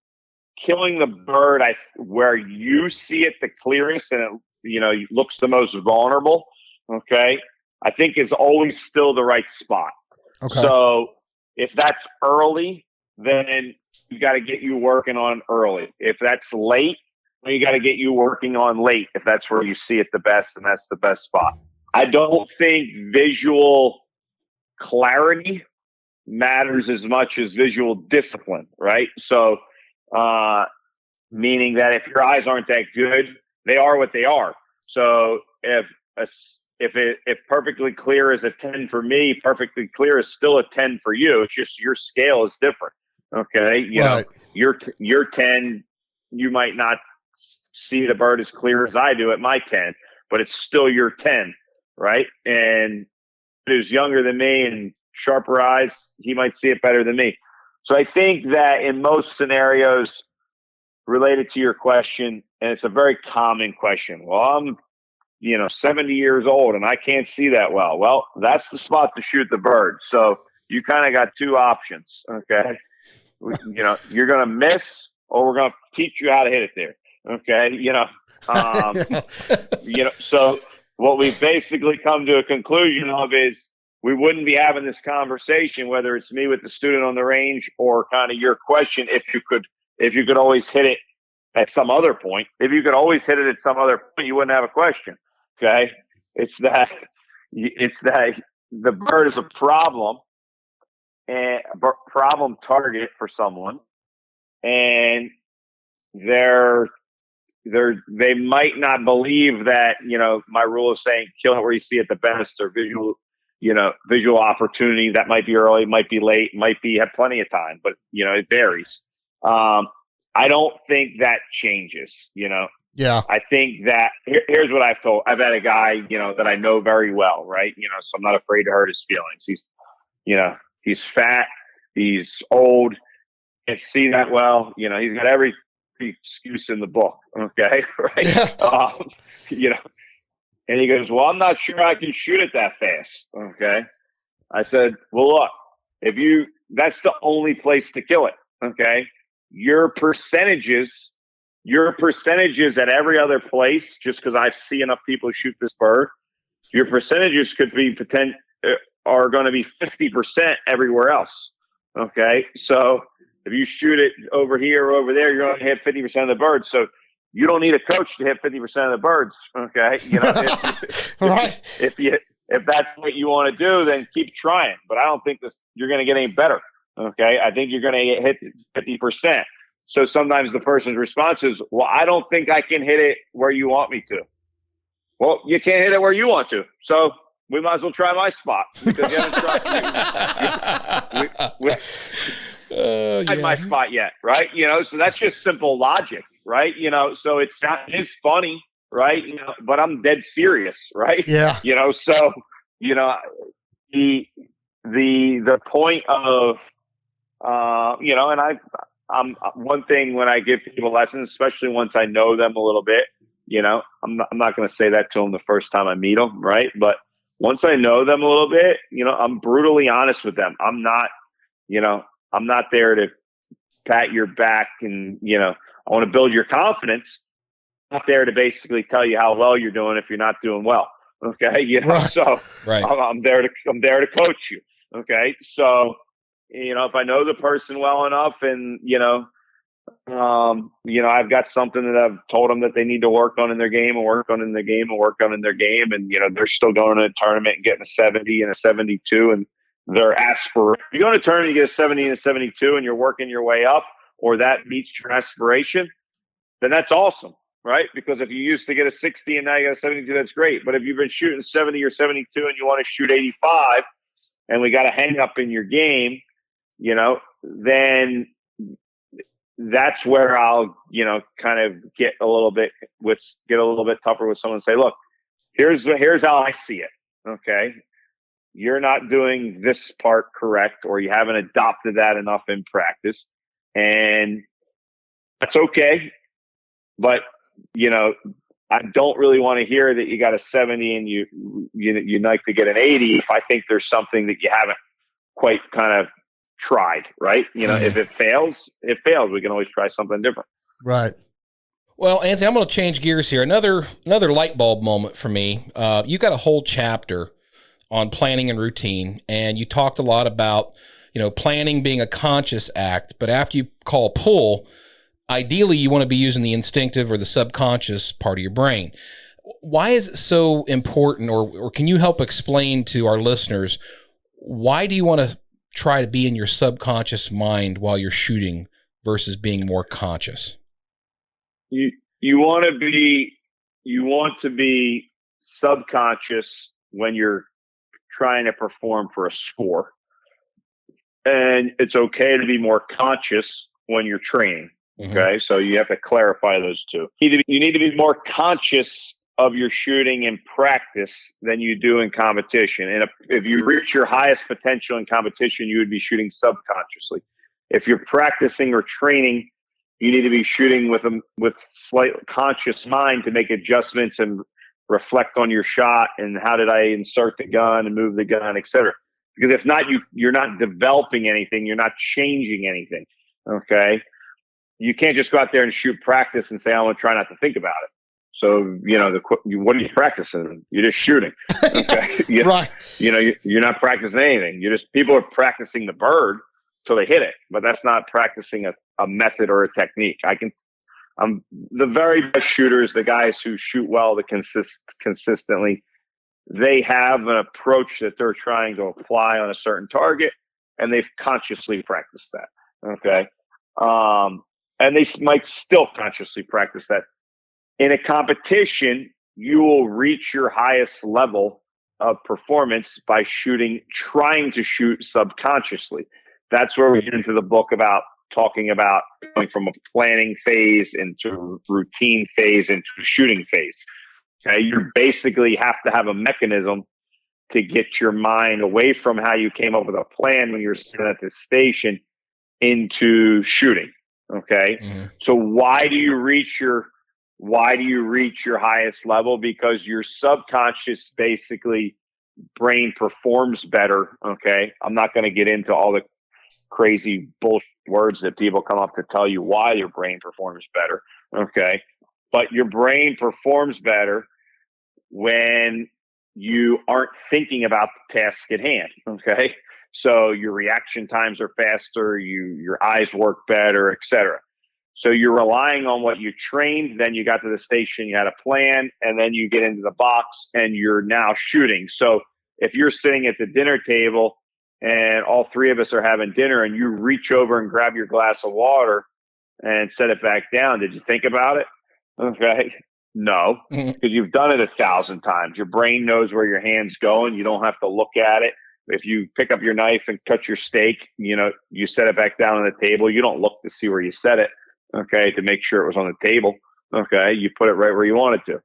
killing the bird where you see it the clearest and it, you know, looks the most vulnerable. Okay. I think is always still the right spot. Okay. So if that's early, then you got to get you working on early. If that's late, then you got to get you working on late. If that's where you see it the best, and that's the best spot. I don't think visual clarity matters as much as visual discipline, right? So, meaning that if your eyes aren't that good, they are what they are. So if perfectly clear is a 10 for me, perfectly clear is still a 10 for you. It's just your scale is different. Okay, you know, your 10, you might not see the bird as clear as I do at my 10, but it's still your 10, right? And who's younger than me and sharper eyes, he might see it better than me. So I think that in most scenarios related to your question, and it's a very common question. Well, I'm, 70 years old and I can't see that well. Well, that's the spot to shoot the bird. So you kind of got two options. Okay. You're going to miss, or we're going to teach you how to hit it there. Okay. So what we've basically come to a conclusion of is we wouldn't be having this conversation, whether it's me with the student on the range or kind of your question, if you could always hit it at some other point. If you could always hit it at some other point, you wouldn't have a question. Okay. It's that the bird is a problem and a problem target for someone. And they might not believe that, my rule of saying kill it where you see it the best, or visual opportunity, that might be early, might be late, have plenty of time, but it varies. I don't think that changes, Yeah. I think that here's what I've had a guy, that I know very well, right? So I'm not afraid to hurt his feelings. He's fat, he's old, can't see that well. He's got every excuse in the book. Okay. Right. And he goes, well, I'm not sure I can shoot it that fast. Okay. I said, well, look, that's the only place to kill it. Okay. Your percentages at every other place, just because I see enough people shoot this bird, your percentages could be are going to be 50% everywhere else. Okay. So if you shoot it over here or over there, you're going to hit 50% of the birds. So you don't need a coach to hit 50% of the birds. Okay. Right. If that's what you want to do, then keep trying. But I don't think you're going to get any better. Okay. I think you're going to hit 50%. So sometimes the person's response is, well, I don't think I can hit it where you want me to. Well, you can't hit it where you want to. So we might as well try my spot, because you haven't tried my spot yet. Right. So that's just simple logic. Right. So it's funny. Right. But I'm dead serious. Right. Yeah. So, the point of, and I'm one thing when I give people lessons, especially once I know them a little bit, I'm not going to say that to them the first time I meet them. Right. But once I know them a little bit, I'm brutally honest with them. I'm not there to pat your back and, I want to build your confidence. I'm not there to basically tell you how well you're doing if you're not doing well. Okay. Right. So right. I'm there to coach you. Okay. So, if I know the person well enough and, I've got something that I've told them that they need to work on in their game and work on in their game and work on in their game. And, they're still going to a tournament and getting a 70 and a 72 and their aspiration. If you go to a tournament, you get a 70 and a 72 and you're working your way up, or that meets your aspiration, then that's awesome. Right. Because if you used to get a 60 and now you got a 72, that's great. But if you've been shooting 70 or 72 and you want to shoot 85 and we got a hang up in your game, then that's where I'll, kind of get a little bit tougher with someone and say, look, here's how I see it. Okay. you're not doing this part correct, or you haven't adopted that enough in practice. And that's okay. But, I don't really want to hear that you got a 70 and you'd like to get an 80 if I think there's something that you haven't quite kind of tried, right? If it fails, it fails. We can always try something different. Right. Well, Anthony, I'm going to change gears here. Another light bulb moment for me. You got a whole chapter on planning and routine, and you talked a lot about, planning being a conscious act, but after you call pull, ideally you want to be using the instinctive or the subconscious part of your brain. Why is it so important, or can you help explain to our listeners, why do you want to try to be in your subconscious mind while you're shooting versus being more conscious? You want to be subconscious when you're trying to perform for a score. And it's okay to be more conscious when you're training. Okay. So you have to clarify those two. You need to be more conscious of your shooting in practice than you do in competition. And if you reach your highest potential in competition, you would be shooting subconsciously. If you're practicing or training, you need to be shooting with slight conscious mind to make adjustments and reflect on your shot and how did I insert the gun and move the gun, etc. Because if not, you're not developing anything. You're not changing anything. Okay. You can't just go out there and shoot practice and say, I want to try not to think about it. So, what are you practicing? You're just shooting. Okay. Right. You're not practicing anything. People are practicing the bird till they hit it, but that's not practicing a method or a technique. The very best shooters, the guys who shoot well, consistently, they have an approach that they're trying to apply on a certain target, and they've consciously practiced that. Okay. And they might still consciously practice that. In a competition, you will reach your highest level of performance by trying to shoot subconsciously. That's where we get into the book about talking about going from a planning phase into routine phase into shooting phase. Okay, you basically have to have a mechanism to get your mind away from how you came up with a plan when you're sitting at the station into shooting. Okay. So why do you reach your highest level? Because your subconscious basically brain performs better. Okay. I'm not going to get into all the crazy bullshit words that people come up to tell you why your brain performs better. Okay. But your brain performs better when you aren't thinking about the task at hand. Okay. So your reaction times are faster, your eyes work better, etc. So you're relying on what you trained, then you got to the station, you had a plan, and then you get into the box and you're now shooting. So if you're sitting at the dinner table and all three of us are having dinner and you reach over and grab your glass of water and set it back down, did you think about it? Okay. No, because you've done it 1,000 times. Your brain knows where your hand's going. You don't have to look at it. If you pick up your knife and cut your steak, you set it back down on the table. You don't look to see where you set it, okay, to make sure it was on the table. Okay, you put it right where you want it to.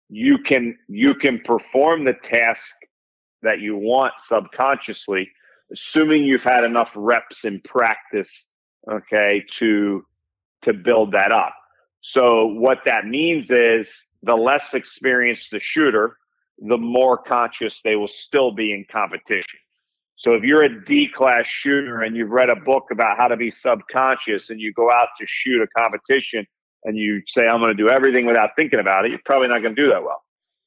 You can perform the task that you want subconsciously, assuming you've had enough reps in practice, okay, to build that up. So what that means is the less experienced the shooter, the more conscious they will still be in competition. So if you're a D-class shooter and you've read a book about how to be subconscious and you go out to shoot a competition and you say, I'm going to do everything without thinking about it, you're probably not going to do that well.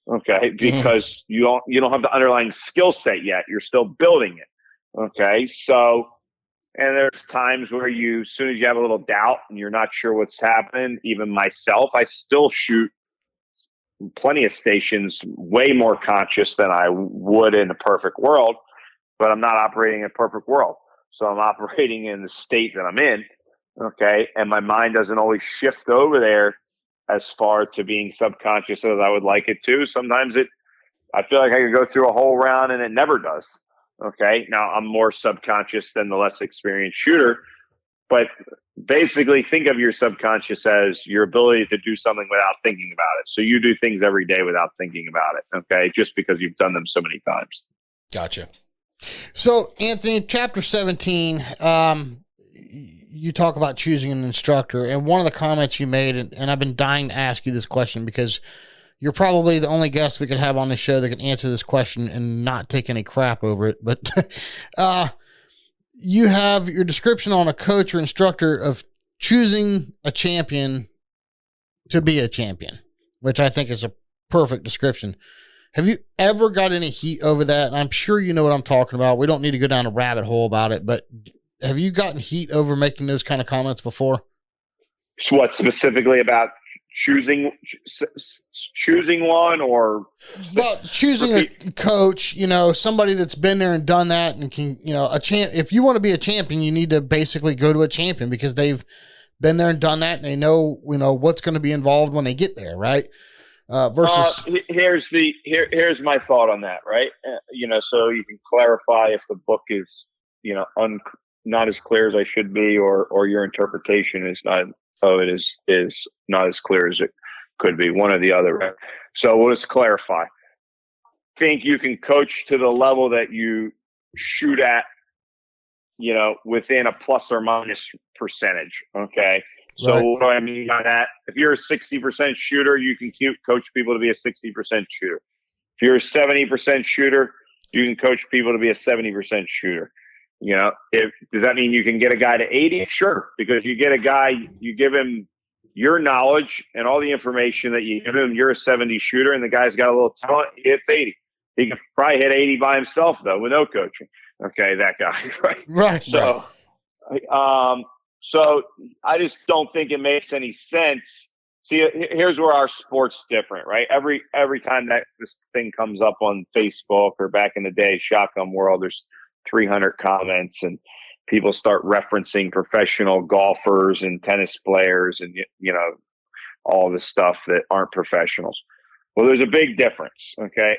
Okay. Because you don't have the underlying skill set yet. You're still building it. Okay. So, and there's times where as soon as you have a little doubt and you're not sure what's happening, even myself, I still shoot plenty of stations way more conscious than I would in a perfect world, but I'm not operating in a perfect world. So I'm operating in the state that I'm in. Okay. And my mind doesn't always shift over there as far to being subconscious as I would like it to. Sometimes I feel like I could go through a whole round and it never does. Okay. Now I'm more subconscious than the less experienced shooter, but basically think of your subconscious as your ability to do something without thinking about it. So you do things every day without thinking about it. Okay. Just because you've done them so many times. Gotcha. So, Anthony, chapter 17, you talk about choosing an instructor, and one of the comments you made, and I've been dying to ask you this question because you're probably the only guest we could have on the show that can answer this question and not take any crap over it. But you have your description on a coach or instructor of choosing a champion to be a champion, which I think is a perfect description. Have you ever got any heat over that? And I'm sure you know what I'm talking about. We don't need to go down a rabbit hole about it, but have you gotten heat over making those kind of comments before? So what specifically about choosing one, or well, choosing a coach, somebody that's been there and done that and can, if you want to be a champion, you need to basically go to a champion because they've been there and done that and they know, what's going to be involved when they get there. Right. Versus here's my thought on that. Right. So you can clarify if the book is, not as clear as I should be, or your interpretation is not, is not as clear as it could be, one or the other. Right? So we'll just clarify. I think you can coach to the level that you shoot at, within a plus or minus percentage. Okay. So right. What do I mean by that? If you're a 60% shooter, you can coach people to be a 60% shooter. If you're a 70% shooter, you can coach people to be a 70% shooter. Does that mean you can get a guy to 80? Sure. Because you get a guy, you give him your knowledge and all the information that you give him. You're a 70 shooter and the guy's got a little talent. He hits 80. He can probably hit 80 by himself though, with no coaching. Okay. That guy. Right. Right. So, so I just don't think it makes any sense. See, here's where our sport's different, right? Every time that this thing comes up on Facebook or back in the day, Shotgun World, there's 300 comments and people start referencing professional golfers and tennis players and, all the stuff that aren't professionals. Well, there's a big difference. Okay.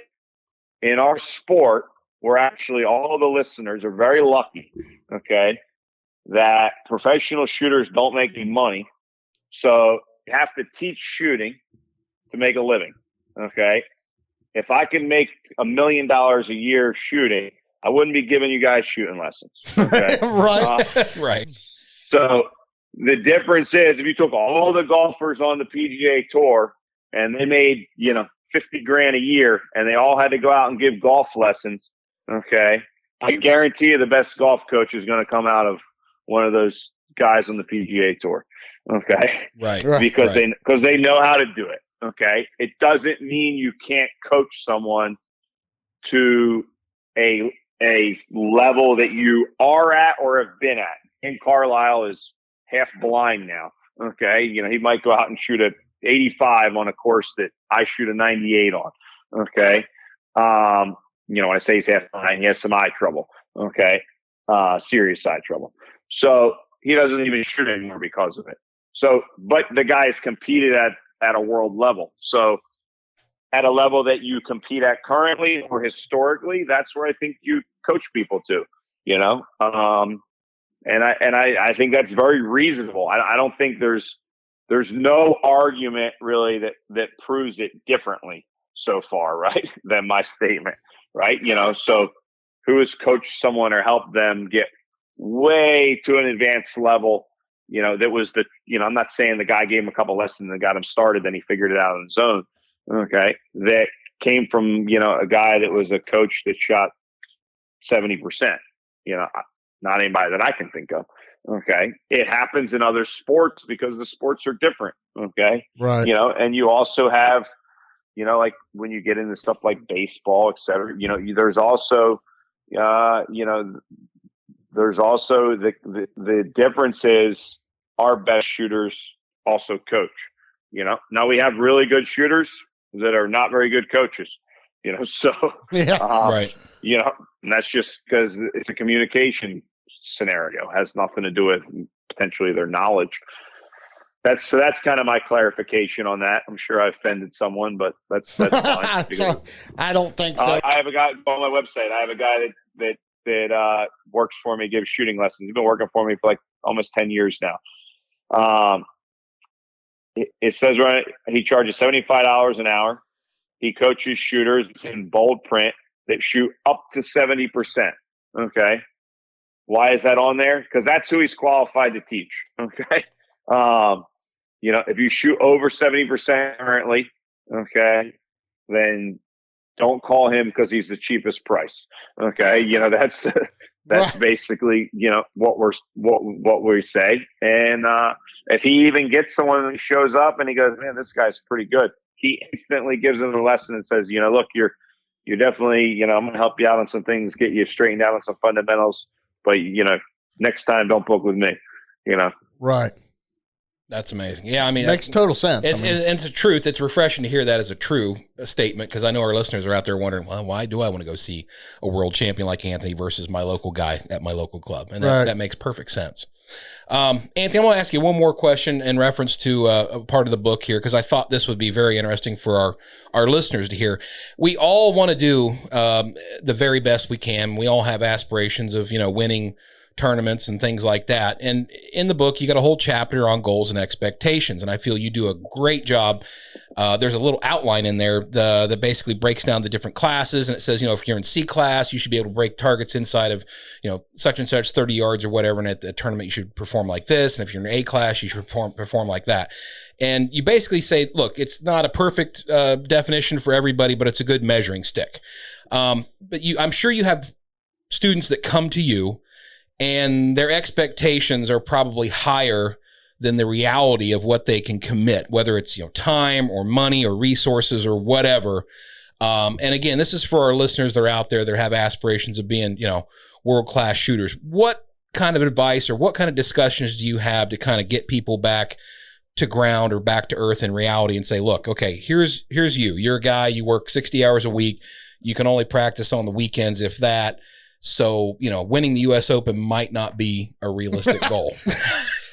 In our sport, we're actually, all the listeners are very lucky. Okay. That professional shooters don't make any money. So you have to teach shooting to make a living. Okay. If I can make $1 million a year shooting, I wouldn't be giving you guys shooting lessons. Okay? Right. Right. So the difference is if you took all the golfers on the PGA Tour and they made, $50,000 a year and they all had to go out and give golf lessons. Okay. I guarantee you the best golf coach is going to come out of one of those guys on the PGA Tour. Okay. Right. Because they know how to do it. Okay. It doesn't mean you can't coach someone to a level that you are at or have been at. And Carlisle is half blind now. Okay. He might go out and shoot a 85 on a course that I shoot a 98 on. Okay. When I say he's half blind, he has some eye trouble. Okay. Serious eye trouble. So he doesn't even shoot anymore because of it. So, but the guy has competed at a world level. So at a level that you compete at currently or historically, that's where I think you coach people to, and I think that's very reasonable. I don't think there's no argument really that proves it differently so far, right, than my statement, right? So who has coached someone or helped them get way to an advanced level, that was I'm not saying the guy gave him a couple lessons and got him started, then he figured it out on his own. Okay. That came from, a guy that was a coach that shot 70%, not anybody that I can think of. Okay. It happens in other sports because the sports are different. Okay. Right. And you also have, like when you get into stuff like baseball, et cetera, there's also, there's also the difference is our best shooters also coach, now we have really good shooters that are not very good coaches, so, yeah, right. And that's just because it's a communication scenario. It has nothing to do with potentially their knowledge. So that's kind of my clarification on that. I'm sure I offended someone, but that's fine. So, I don't think so. I have a guy on my website. I have a guy that works for me, gives shooting lessons. He's been working for me for like almost 10 years now. It says right, he charges $75 an hour. He coaches shooters in bold print that shoot up to 70%. Okay. Why is that on there? Because that's who he's qualified to teach. Okay. If you shoot over 70% currently, okay, then don't call him because he's the cheapest price. Okay. That's basically, what we say. And if he even gets someone who shows up and he goes, man, this guy's pretty good, he instantly gives them a lesson and says, look, you're definitely, I'm going to help you out on some things, get you straightened out on some fundamentals, but next time don't book with me, Right. That's amazing. Yeah, I mean, makes total sense. It's a truth. It's refreshing to hear that as a true statement, because I know our listeners are out there wondering, well, why do I want to go see a world champion like Anthony versus my local guy at my local club? And that makes perfect sense. Anthony, I'm going to ask you one more question in reference to a part of the book here, because I thought this would be very interesting for our listeners to hear. We all want to do the very best we can. We all have aspirations of, winning tournaments and things like that. And in the book, you got a whole chapter on goals and expectations. And I feel you do a great job. There's a little outline in there that basically breaks down the different classes. And it says, if you're in C class, you should be able to break targets inside of, such and such 30 yards or whatever. And at the tournament, you should perform like this. And if you're in A class, you should perform like that. And you basically say, look, it's not a perfect definition for everybody, but it's a good measuring stick. But I'm sure you have students that come to you and their expectations are probably higher than the reality of what they can commit, whether it's time or money or resources or whatever. And again, this is for our listeners that are out there that have aspirations of being world-class shooters. What kind of advice or what kind of discussions do you have to kind of get people back to ground or back to earth in reality and say, look, okay, here's you. You're a guy, you work 60 hours a week. You can only practice on the weekends, if that. So, winning the U.S. Open might not be a realistic goal.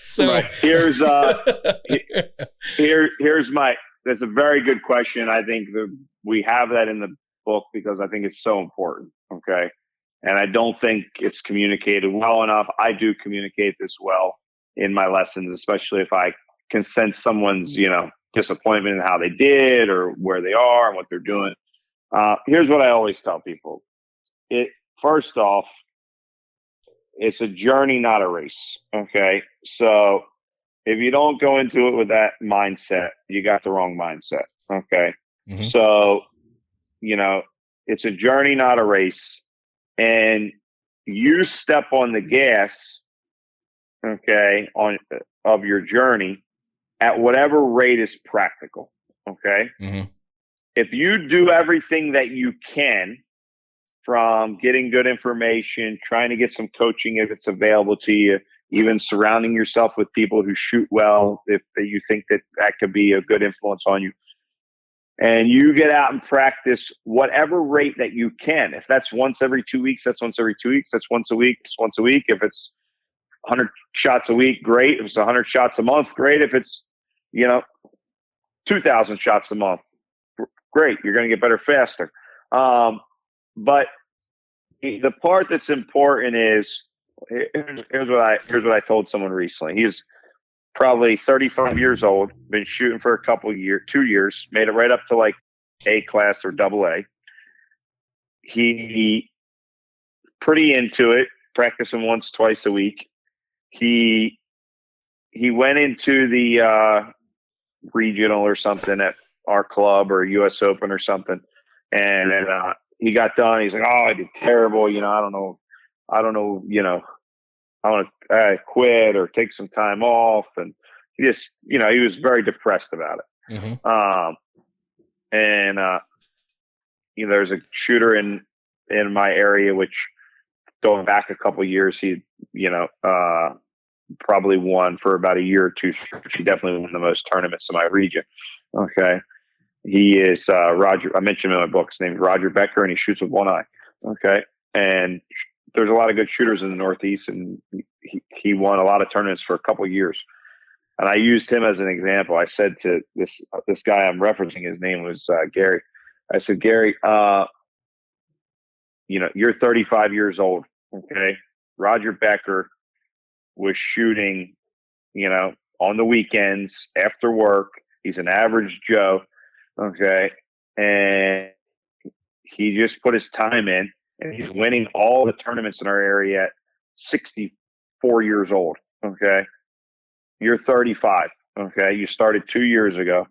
So right. Here's that's a very good question. I think we have that in the book because I think it's so important. Okay. And I don't think it's communicated well enough. I do communicate this well in my lessons, especially if I can sense someone's, disappointment in how they did or where they are and what they're doing. Here's what I always tell people. First off, it's a journey, not a race. Okay. So if you don't go into it with that mindset, you got the wrong mindset. Okay. Mm-hmm. So, it's a journey, not a race. And you step on the gas, okay, of your journey at whatever rate is practical. Okay. Mm-hmm. If you do everything that you can, from getting good information, trying to get some coaching if it's available to you, even surrounding yourself with people who shoot well, if you think that could be a good influence on you. And you get out and practice whatever rate that you can. If that's once every 2 weeks, that's once every 2 weeks. That's once a week, it's once a week. If it's 100 shots a week, great. If it's 100 shots a month, great. If it's, 2,000 shots a month, great. You're going to get better faster. But the part that's important is here's what I told someone recently. He's probably 35 years old, been shooting for a couple years, 2 years, made it right up to like A class or double A. He pretty into it, practicing once, twice a week. He went into the regional or something at our club or US Open or something, and he got done. He's like, "Oh, I did terrible. I don't know. I want to quit or take some time off." And he just, he was very depressed about it. Mm-hmm. There's a shooter in my area, which going back a couple of years, he, probably won for about a year or two. He definitely won the most tournaments in my region. Okay. He is Roger. I mentioned him in my book. His name is Roger Becker, and he shoots with one eye. Okay, and there's a lot of good shooters in the Northeast, and he won a lot of tournaments for a couple of years. And I used him as an example. I said to this guy I'm referencing, his name was Gary. I said, Gary, you're 35 years old. Okay, Roger Becker was shooting, on the weekends after work. He's an average Joe. Okay. And he just put his time in, and he's winning all the tournaments in our area at 64 years old. Okay. You're 35. Okay. You started 2 years ago.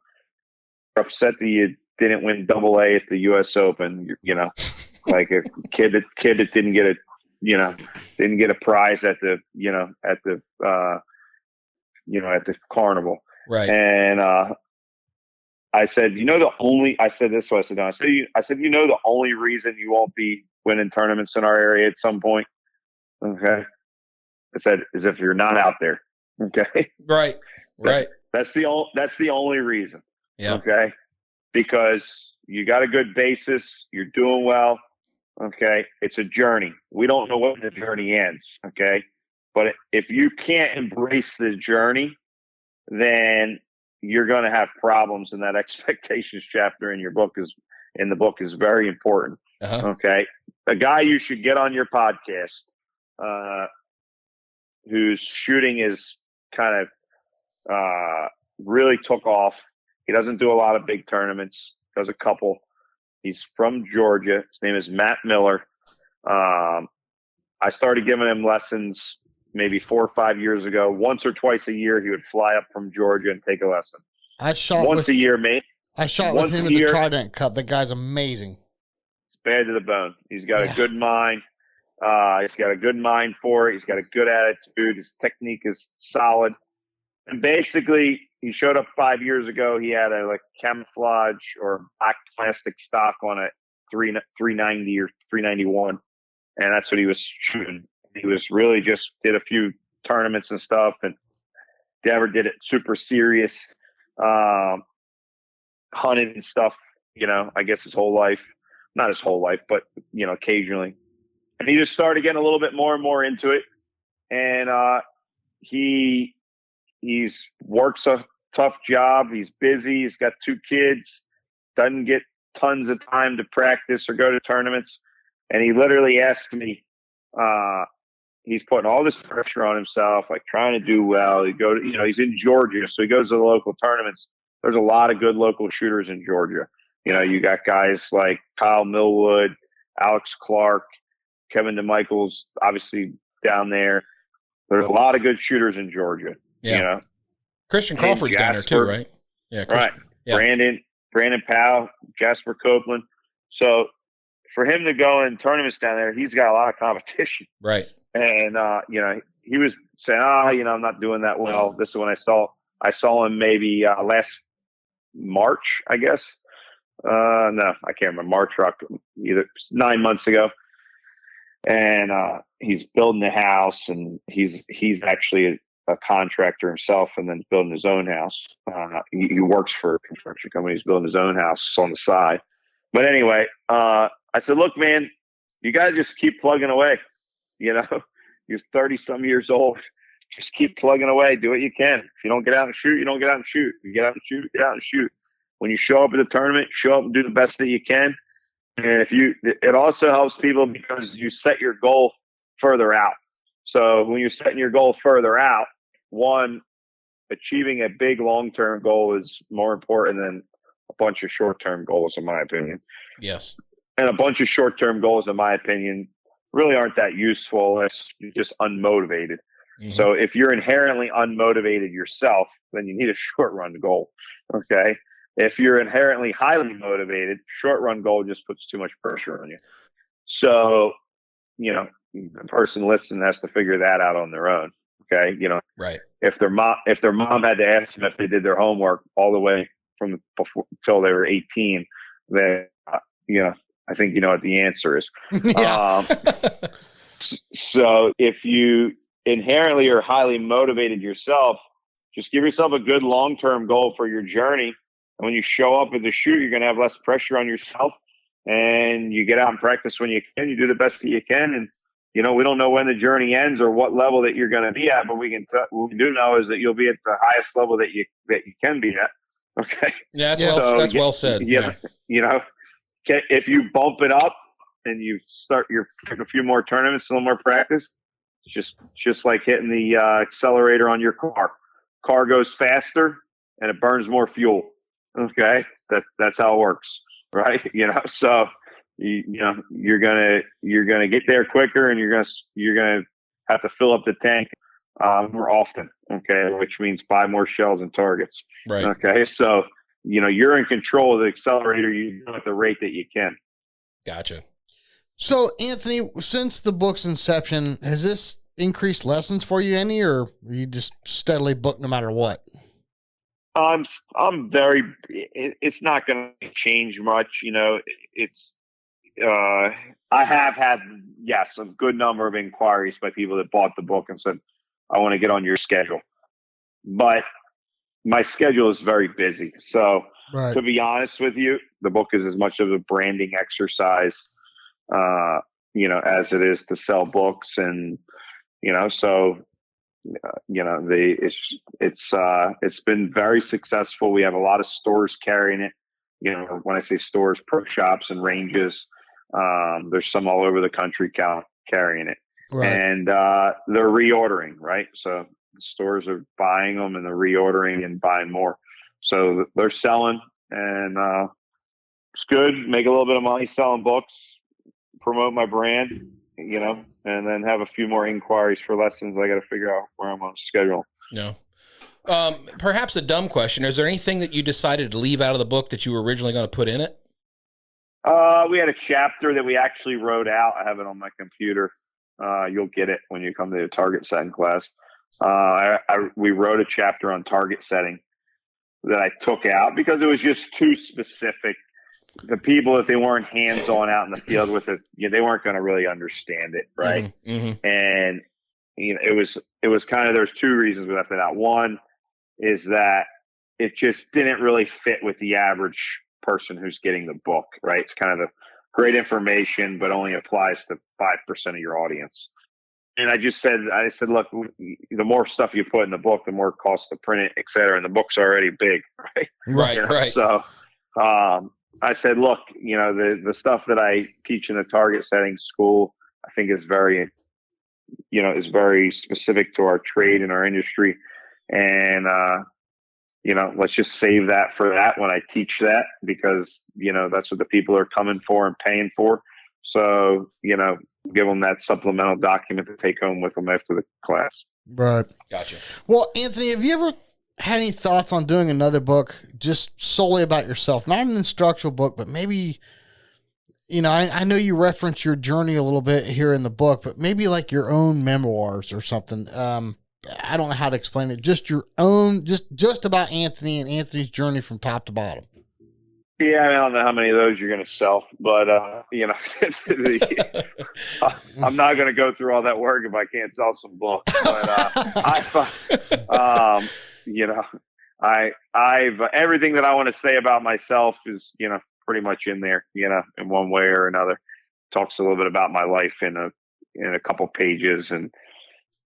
You're upset that you didn't win double A at the US Open, like a kid that didn't get a prize at the carnival. Right. And, I said, the only reason you won't be winning tournaments in our area at some point. Okay. I said, is if you're not out there. Okay. Right. That's the only reason. Yeah. Okay. Because you got a good basis. You're doing well. Okay. It's a journey. We don't know when the journey ends. Okay. But if you can't embrace the journey, then you're going to have problems. And that expectations chapter in the book is very important. Uh-huh. Okay. A guy you should get on your podcast, whose shooting is kind of, really took off. He doesn't do a lot of big tournaments, does a couple. He's from Georgia. His name is Matt Miller. I started giving him lessons maybe 4 or 5 years ago. Once or twice a year, he would fly up from Georgia and take a lesson. I shot once a year, mate. I shot with him at the Trident Cup. That guy's amazing. He's bad to the bone. He's got a good mind. He's got a good mind for it. He's got a good attitude. His technique is solid. And basically, he showed up 5 years ago. He had a camouflage or black plastic stock on a 390 or 391, and that's what he was shooting. He was really just did a few tournaments and stuff, and never did it super serious. Hunted and stuff, I guess his whole life. Not his whole life, but, occasionally. And he just started getting a little bit more and more into it. And he's works a tough job. He's busy. He's got 2 kids. Doesn't get tons of time to practice or go to tournaments. And he literally asked me, he's putting all this pressure on himself, trying to do well. He's in Georgia, so he goes to the local tournaments. There's a lot of good local shooters in Georgia. You got guys like Kyle Millwood, Alex Clark, Kevin DeMichaels, obviously down there. There's a lot of good shooters in Georgia. Yeah. Christian Crawford's down there too, right? Yeah. Right. Yeah. Brandon Powell, Jasper Copeland. So for him to go in tournaments down there, he's got a lot of competition. Right. And, he was saying, I'm not doing that well. This is when I saw him maybe last March, I guess. No, I can't remember. March or either 9 months ago. And he's building a house, and he's actually a contractor himself, and then building his own house. He works for a construction company. He's building his own house on the side. But anyway, I said, look, man, you got to just keep plugging away. You're 30-some years old. Just keep plugging away. Do what you can. If you don't get out and shoot, you don't get out and shoot. If you get out and shoot, get out and shoot. When you show up at the tournament, show up and do the best that you can. And it also helps people because you set your goal further out. So when you're setting your goal further out, one, achieving a big long-term goal is more important than a bunch of short-term goals, in my opinion. Yes. And a bunch of short-term goals, in my opinion, really aren't that useful. It's just unmotivated. Mm-hmm. So if you're inherently unmotivated yourself, then you need a short-run goal. Okay. If you're inherently highly motivated, short-run goal just puts too much pressure on you. So, the person listening has to figure that out on their own. Okay. Right. If their mom had to ask them if they did their homework all the way from before till they were 18, then, I think you know what the answer is. So if you inherently are highly motivated yourself, just give yourself a good long-term goal for your journey. And when you show up at the shoot, you're going to have less pressure on yourself, and you get out and practice when you can. You do the best that you can. And, we don't know when the journey ends or what level that you're going to be at, but what we do know is that you'll be at the highest level that you can be at. Okay. Yeah. That's well said. Yeah. If you bump it up and you start a few more tournaments, a little more practice, Just like hitting the accelerator on your car. Car goes faster and it burns more fuel. Okay, that's how it works, right? So you're gonna get there quicker, and you're gonna have to fill up the tank more often. Okay, which means buy more shells and targets. Right. Okay, so you're in control of the accelerator. You do it at the rate that you can. Gotcha. So, Anthony, since the book's inception, has this increased lessons for you any, or are you just steadily booked no matter what? I'm very. It's not going to change much. It's. I have had a good number of inquiries by people that bought the book and said, "I want to get on your schedule," but my schedule is very busy. So, Right. to be honest with you, the book is as much of a branding exercise, as it is to sell books, and so. It's been very successful. We have a lot of stores carrying it. When I say stores, pro shops and ranges, there's some all over the country carrying it. Right. And they're reordering, right? So the stores are buying them and they're reordering and buying more. So they're selling, and it's good. Make a little bit of money selling books, promote my brand, and then have a few more inquiries for lessons. I got to figure out where I'm on schedule. No. Perhaps a dumb question. Is there anything that you decided to leave out of the book that you were originally going to put in it? We had a chapter that we actually wrote out. I have it on my computer. You'll get it when you come to the target setting class. We wrote a chapter on target setting that I took out because it was just too specific. The people, if they weren't hands-on out in the field with it, they weren't going to really understand it, right? Mm-hmm. And it was kind of, there's two reasons we left it out. One is that it just didn't really fit with the average person who's getting the book, right? It's kind of great information, but only applies to 5% of your audience. And I said, look, the more stuff you put in the book, the more it costs to print it, et cetera. And the book's already big, right? Right. So, I said, look, the stuff that I teach in the target setting school, I think is very specific to our trade and our industry. And, let's just save that for that when I teach that, because, that's what the people are coming for and paying for. So, give them that supplemental document to take home with them after the class. Right. Gotcha. Well, Anthony, have you ever had any thoughts on doing another book just solely about yourself? Not an instructional book, but maybe, I know you reference your journey a little bit here in the book, but maybe like your own memoirs or something. I don't know how to explain it. Just your own, just about Anthony and Anthony's journey from top to bottom. Yeah, I don't know how many of those you're going to sell, but I'm not going to go through all that work if I can't sell some books. But I've everything that I want to say about myself is pretty much in there, in one way or another. Talks a little bit about my life in a couple pages, and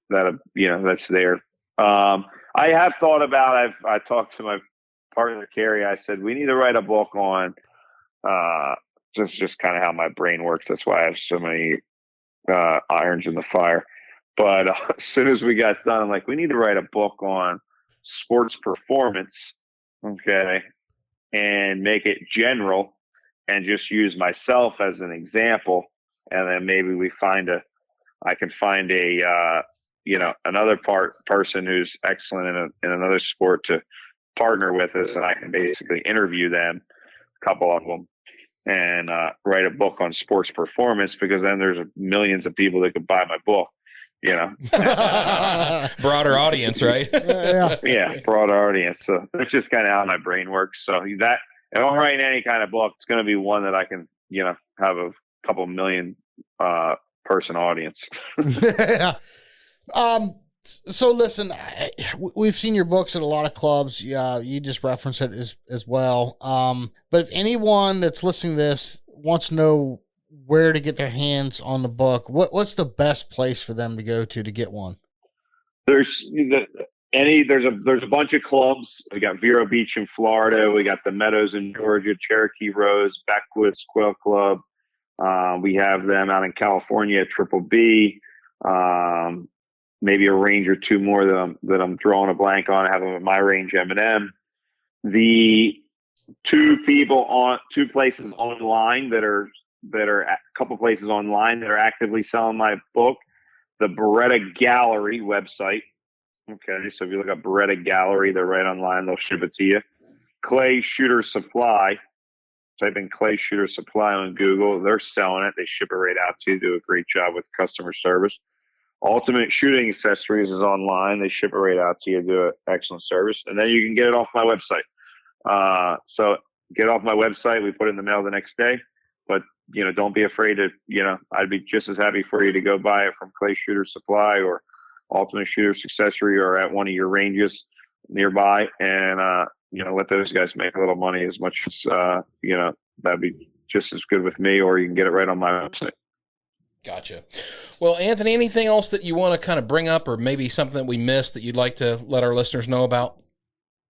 that that's there. I have thought about. I talked to my partner Carrie. I said we need to write a book on just kind of how my brain works. That's why I have so many irons in the fire. But as soon as we got done, I'm like, we need to write a book on sports performance, okay, and make it general, and just use myself as an example, and then maybe I can find another person who's excellent in another sport to partner with us, and I can basically interview them, a couple of them, and write a book on sports performance, because then there's millions of people that could buy my book. Broader audience, right? Yeah, broader audience. So that's just kind of how my brain works. So that if I'm writing any kind of book, it's going to be one that I can, have a couple million person audience. Yeah. So listen, we've seen your books at a lot of clubs. Yeah, you just referenced it as well. But if anyone that's listening to this wants to know where to get their hands on the book, what's the best place for them to go to get one? There's a bunch of clubs. We got Vero Beach in Florida. We got the Meadows in Georgia, Cherokee Rose, Backwoods Quail Club. We have them out in California at Triple B. maybe a range or two more that I'm drawing a blank on. I have them at my range M&M. The two places online that are a couple places online that are actively selling my book. The Beretta Gallery website. Okay, so if you look up Beretta Gallery, they're right online. They'll ship it to you. Clay Shooter Supply. Type in Clay Shooter Supply on Google. They're selling it. They ship it right out to you. Do a great job with customer service. Ultimate Shooting Accessories is online. They ship it right out to you. Do an excellent service. And then you can get it off my website. So get off my website. We put it in the mail the next day. But, don't be afraid to, I'd be just as happy for you to go buy it from Clay Shooter Supply or Ultimate Shooter's Accessory or at one of your ranges nearby. And, let those guys make a little money as much as, that'd be just as good with me, or you can get it right on my website. Gotcha. Well, Anthony, anything else that you want to kind of bring up, or maybe something that we missed that you'd like to let our listeners know about?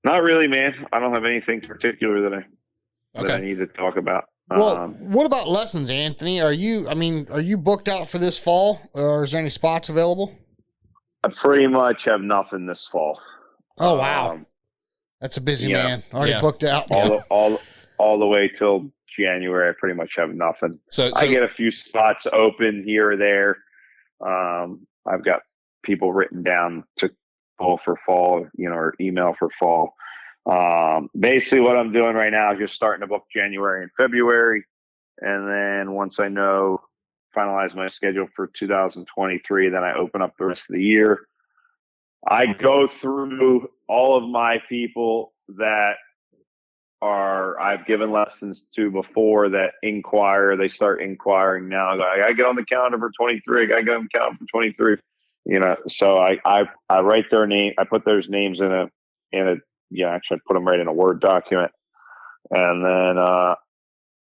Not really, man. I don't have anything particular that I need to talk about. Well, what about lessons, Anthony? Are you booked out for this fall, or is there any spots available? I pretty much have nothing this fall. Oh, wow. That's a busy man. Already booked out. All the way till January, I pretty much have nothing. So I get a few spots open here or there. I've got people written down to call for fall, or email for fall. Basically what I'm doing right now is just starting to book January and February. And then once I finalize my schedule for 2023, then I open up the rest of the year. I go through all of my people that I've given lessons to before that inquire. They start inquiring now. I gotta get on the calendar for 23. I gotta get on the calendar for 23. So I write their name. I put those names in a actually I put them right in a Word document, and then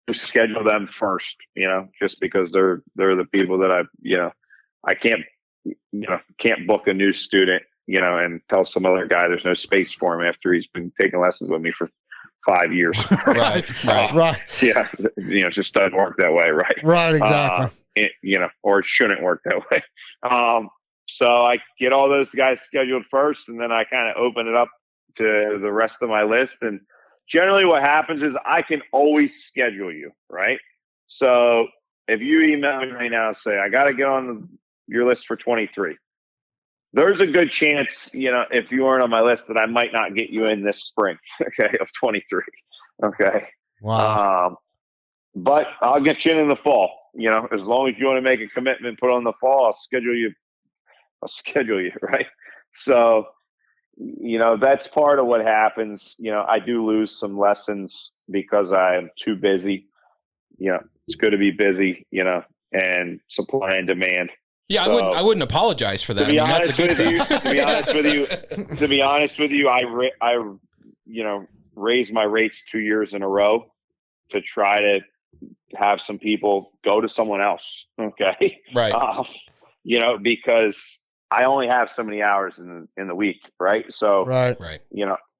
just schedule them first. Just because they're the people that I can't book a new student, and tell some other guy there's no space for him after he's been taking lessons with me for 5 years. Right. Yeah. It just doesn't work that way. Right. Right. Exactly. Or it shouldn't work that way. So I get all those guys scheduled first, and then I kind of open it up to the rest of my list. And generally what happens is I can always schedule you. Right. So if you email me right now and say, I got to get on your list for 23, there's a good chance, if you weren't on my list, that I might not get you in this spring, okay, of 23, okay? Wow. But I'll get you in the fall, as long as you want to make a commitment, put on the fall, I'll schedule you, right? So, that's part of what happens. I do lose some lessons because I'm too busy. It's good to be busy, and supply and demand. Yeah, So, I wouldn't apologize for that. To be honest with you, I raised my rates 2 years in a row to try to have some people go to someone else. Okay, right. Because I only have so many hours in the week, right? So, right.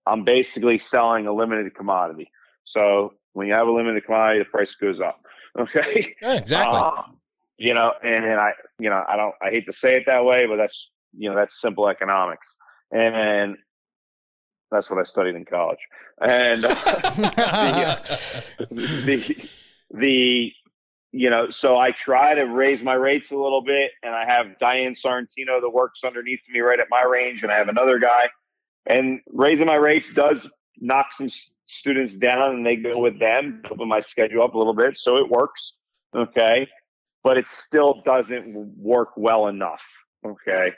I'm basically selling a limited commodity. So when you have a limited commodity, the price goes up. Okay, Yeah, exactly. And I hate to say it that way, but that's simple economics. And that's what I studied in college. And so I try to raise my rates a little bit, and I have Diane Sorrentino that works underneath me right at my range, and I have another guy. And raising my rates does knock some students down, and they go with them, open my schedule up a little bit, so it works. Okay. But it still doesn't work well enough. Okay.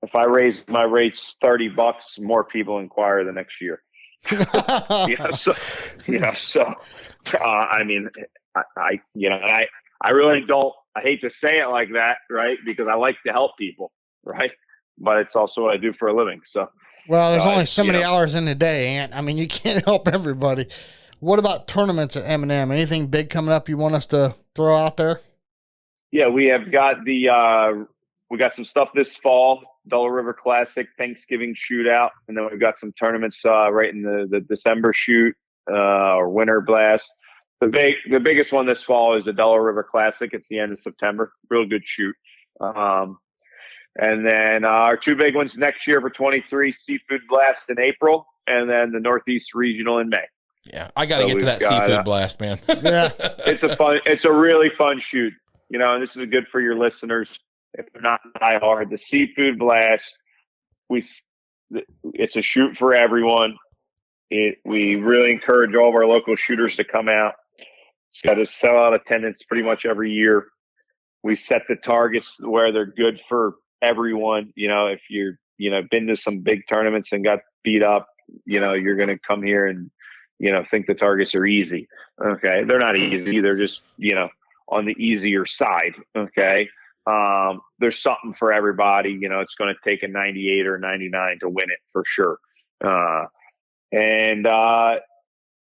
If I raise my rates $30, more people inquire the next year. I really don't, I hate to say it like that, right? Because I like to help people, right? But it's also what I do for a living. So, well, there's only so many hours in the day, Ant. You can't help everybody. What about tournaments at M&M? Anything big coming up you want us to throw out there? Yeah, we have got we got some stuff this fall, Delaware River Classic, Thanksgiving shootout, and then we've got some tournaments right in the December shoot or Winter Blast. The biggest one this fall is the Delaware River Classic. It's the end of September. Real good shoot. And then our two big ones next year for 23, Seafood Blast in April, and then the Northeast Regional in May. Yeah, I got to get to that Seafood Blast, man. Yeah. It's a really fun shoot. And this is good for your listeners if they're not die hard. The Seafood Blast, it's a shoot for everyone. We really encourage all of our local shooters to come out. It's got a sellout attendance pretty much every year. We set the targets where they're good for everyone. If you're, been to some big tournaments and got beat up, you're going to come here and, think the targets are easy. Okay. They're not easy. They're just, on the easier side. Okay. There's something for everybody. It's going to take a 98 or 99 to win it for sure.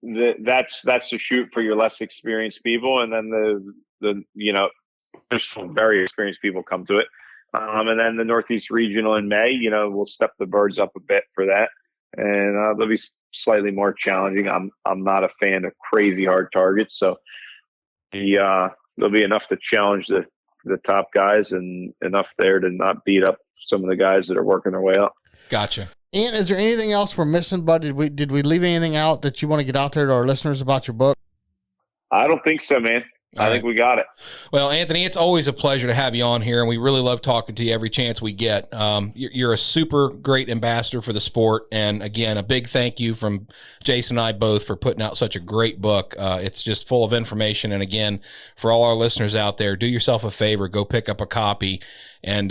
That's the shoot for your less experienced people. And then there's some very experienced people come to it. And then the Northeast Regional in May, we'll step the birds up a bit for that. And they'll be slightly more challenging. I'm not a fan of crazy hard targets. So there'll be enough to challenge the top guys and enough there to not beat up some of the guys that are working their way up. Gotcha. And is there anything else we're missing, bud? Did we leave anything out that you want to get out there to our listeners about your book? I don't think so, man. I think we got it. Well, Anthony, it's always a pleasure to have you on here, and we really love talking to you every chance we get. You're a super great ambassador for the sport, and again, a big thank you from Jason and I both for putting out such a great book. It's just full of information, and again, for all our listeners out there, do yourself a favor, go pick up a copy and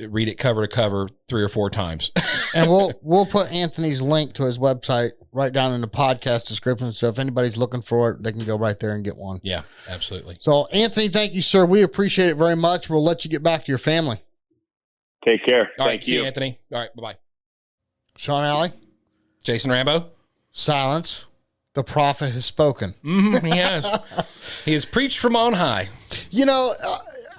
read it cover to cover 3 or 4 times. And we'll put Anthony's link to his website right down in the podcast description. So if anybody's looking for it, they can go right there and get one. Yeah, absolutely. So Anthony, thank you, sir. We appreciate it very much. We'll let you get back to your family. Take care. All right, Thank see you, you, Anthony. All right, bye-bye. Sean Alley, Jason Rambo. silence. The prophet has spoken. He has. He has preached from on high.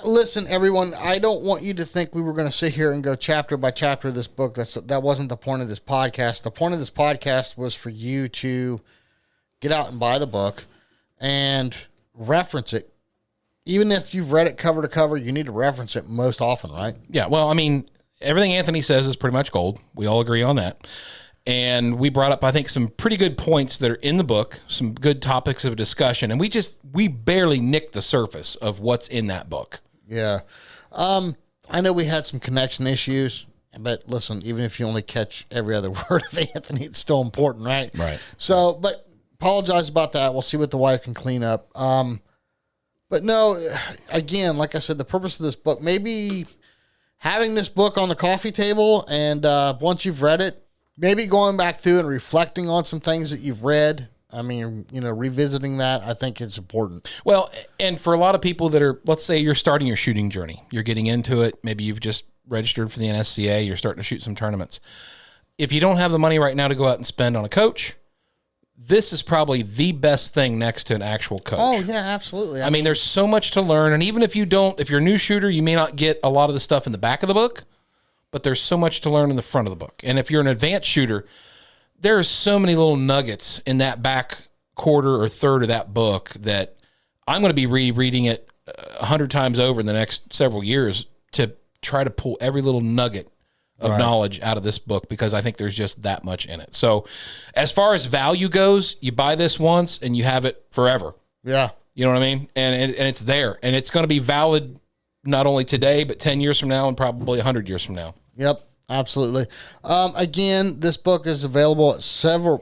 Listen, everyone, I don't want you to think we were going to sit here and go chapter by chapter of this book. That wasn't the point of this podcast. The point of this podcast was for you to get out and buy the book and reference it. Even if you've read it cover to cover, you need to reference it most often, right? Yeah, well, I mean, everything Anthony says is pretty much gold. We all agree on that. And we brought up, I think, some pretty good points that are in the book, some good topics of discussion, and we barely nicked the surface of what's in that book. Yeah. I know we had some connection issues, but listen, even if you only catch every other word of Anthony, it's still important, right? Right. So, but apologize about that. We'll see what the wife can clean up. But no, again, like I said, the purpose of this book, maybe having this book on the coffee table, and once you've read it, maybe going back through and reflecting on some things that you've read. I mean, revisiting that, I think it's important. Well, and for a lot of people that are, let's say you're starting your shooting journey, you're getting into it, maybe you've just registered for the NSCA, you're starting to shoot some tournaments. If you don't have the money right now to go out and spend on a coach, this is probably the best thing next to an actual coach. Oh, yeah, absolutely. I mean, there's so much to learn, and even if you're a new shooter, you may not get a lot of the stuff in the back of the book, but there's so much to learn in the front of the book. And if you're an advanced shooter, there are so many little nuggets in that back quarter or third of that book that I'm going to be rereading it 100 times over in the next several years to try to pull every little nugget of knowledge out of this book, because I think there's just that much in it. So as far as value goes, you buy this once and you have it forever. Yeah. You know what I mean? And it's there, and it's going to be valid not only today, but 10 years from now and probably 100 years from now. Yep. Absolutely. Again, this book is available at several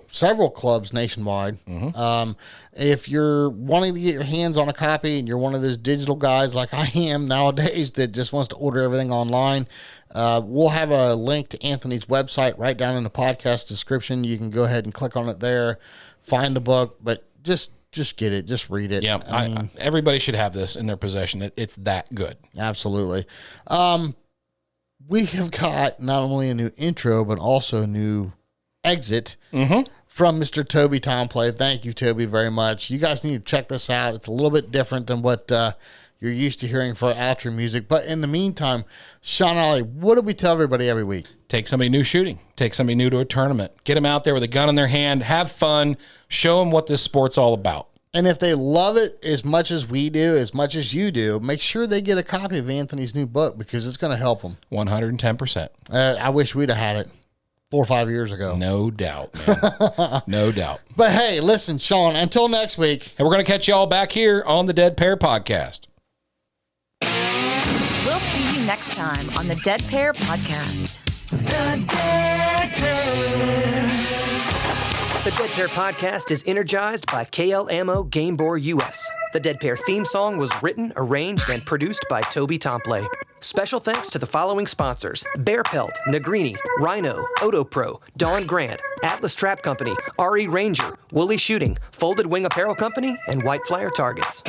clubs nationwide. Mm-hmm. If you're wanting to get your hands on a copy and you're one of those digital guys like I am nowadays that just wants to order everything online, we'll have a link to Anthony's website right down in the podcast description. You can go ahead and click on it there, find the book, but just get it. Just read it. Yeah, everybody should have this in their possession. It's that good. Absolutely. We have got not only a new intro, but also a new exit from Mr. Toby Tomplay. Thank you, Toby, very much. You guys need to check this out. It's a little bit different than what you're used to hearing for outro music. But in the meantime, Sean Alley, what do we tell everybody every week? Take somebody new shooting. Take somebody new to a tournament. Get them out there with a gun in their hand. Have fun. Show them what this sport's all about. And if they love it as much as we do, as much as you do, make sure they get a copy of Anthony's new book because it's going to help them. 110%. I wish we'd have had it 4 or 5 years ago. No doubt, man. No doubt. But hey, listen, Sean, until next week. And we're going to catch you all back here on the Dead Pair Podcast. We'll see you next time on the Dead Pair Podcast. The Dead Pair Podcast is energized by KL Ammo Game Bore US. The Dead Pair theme song was written, arranged, and produced by Toby Tomplay. Special thanks to the following sponsors: Bear Pelt, Negrini, Rhino, Otopro, Dawn Grant, Atlas Trap Company, RE Ranger, Woolly Shooting, Folded Wing Apparel Company, and White Flyer Targets.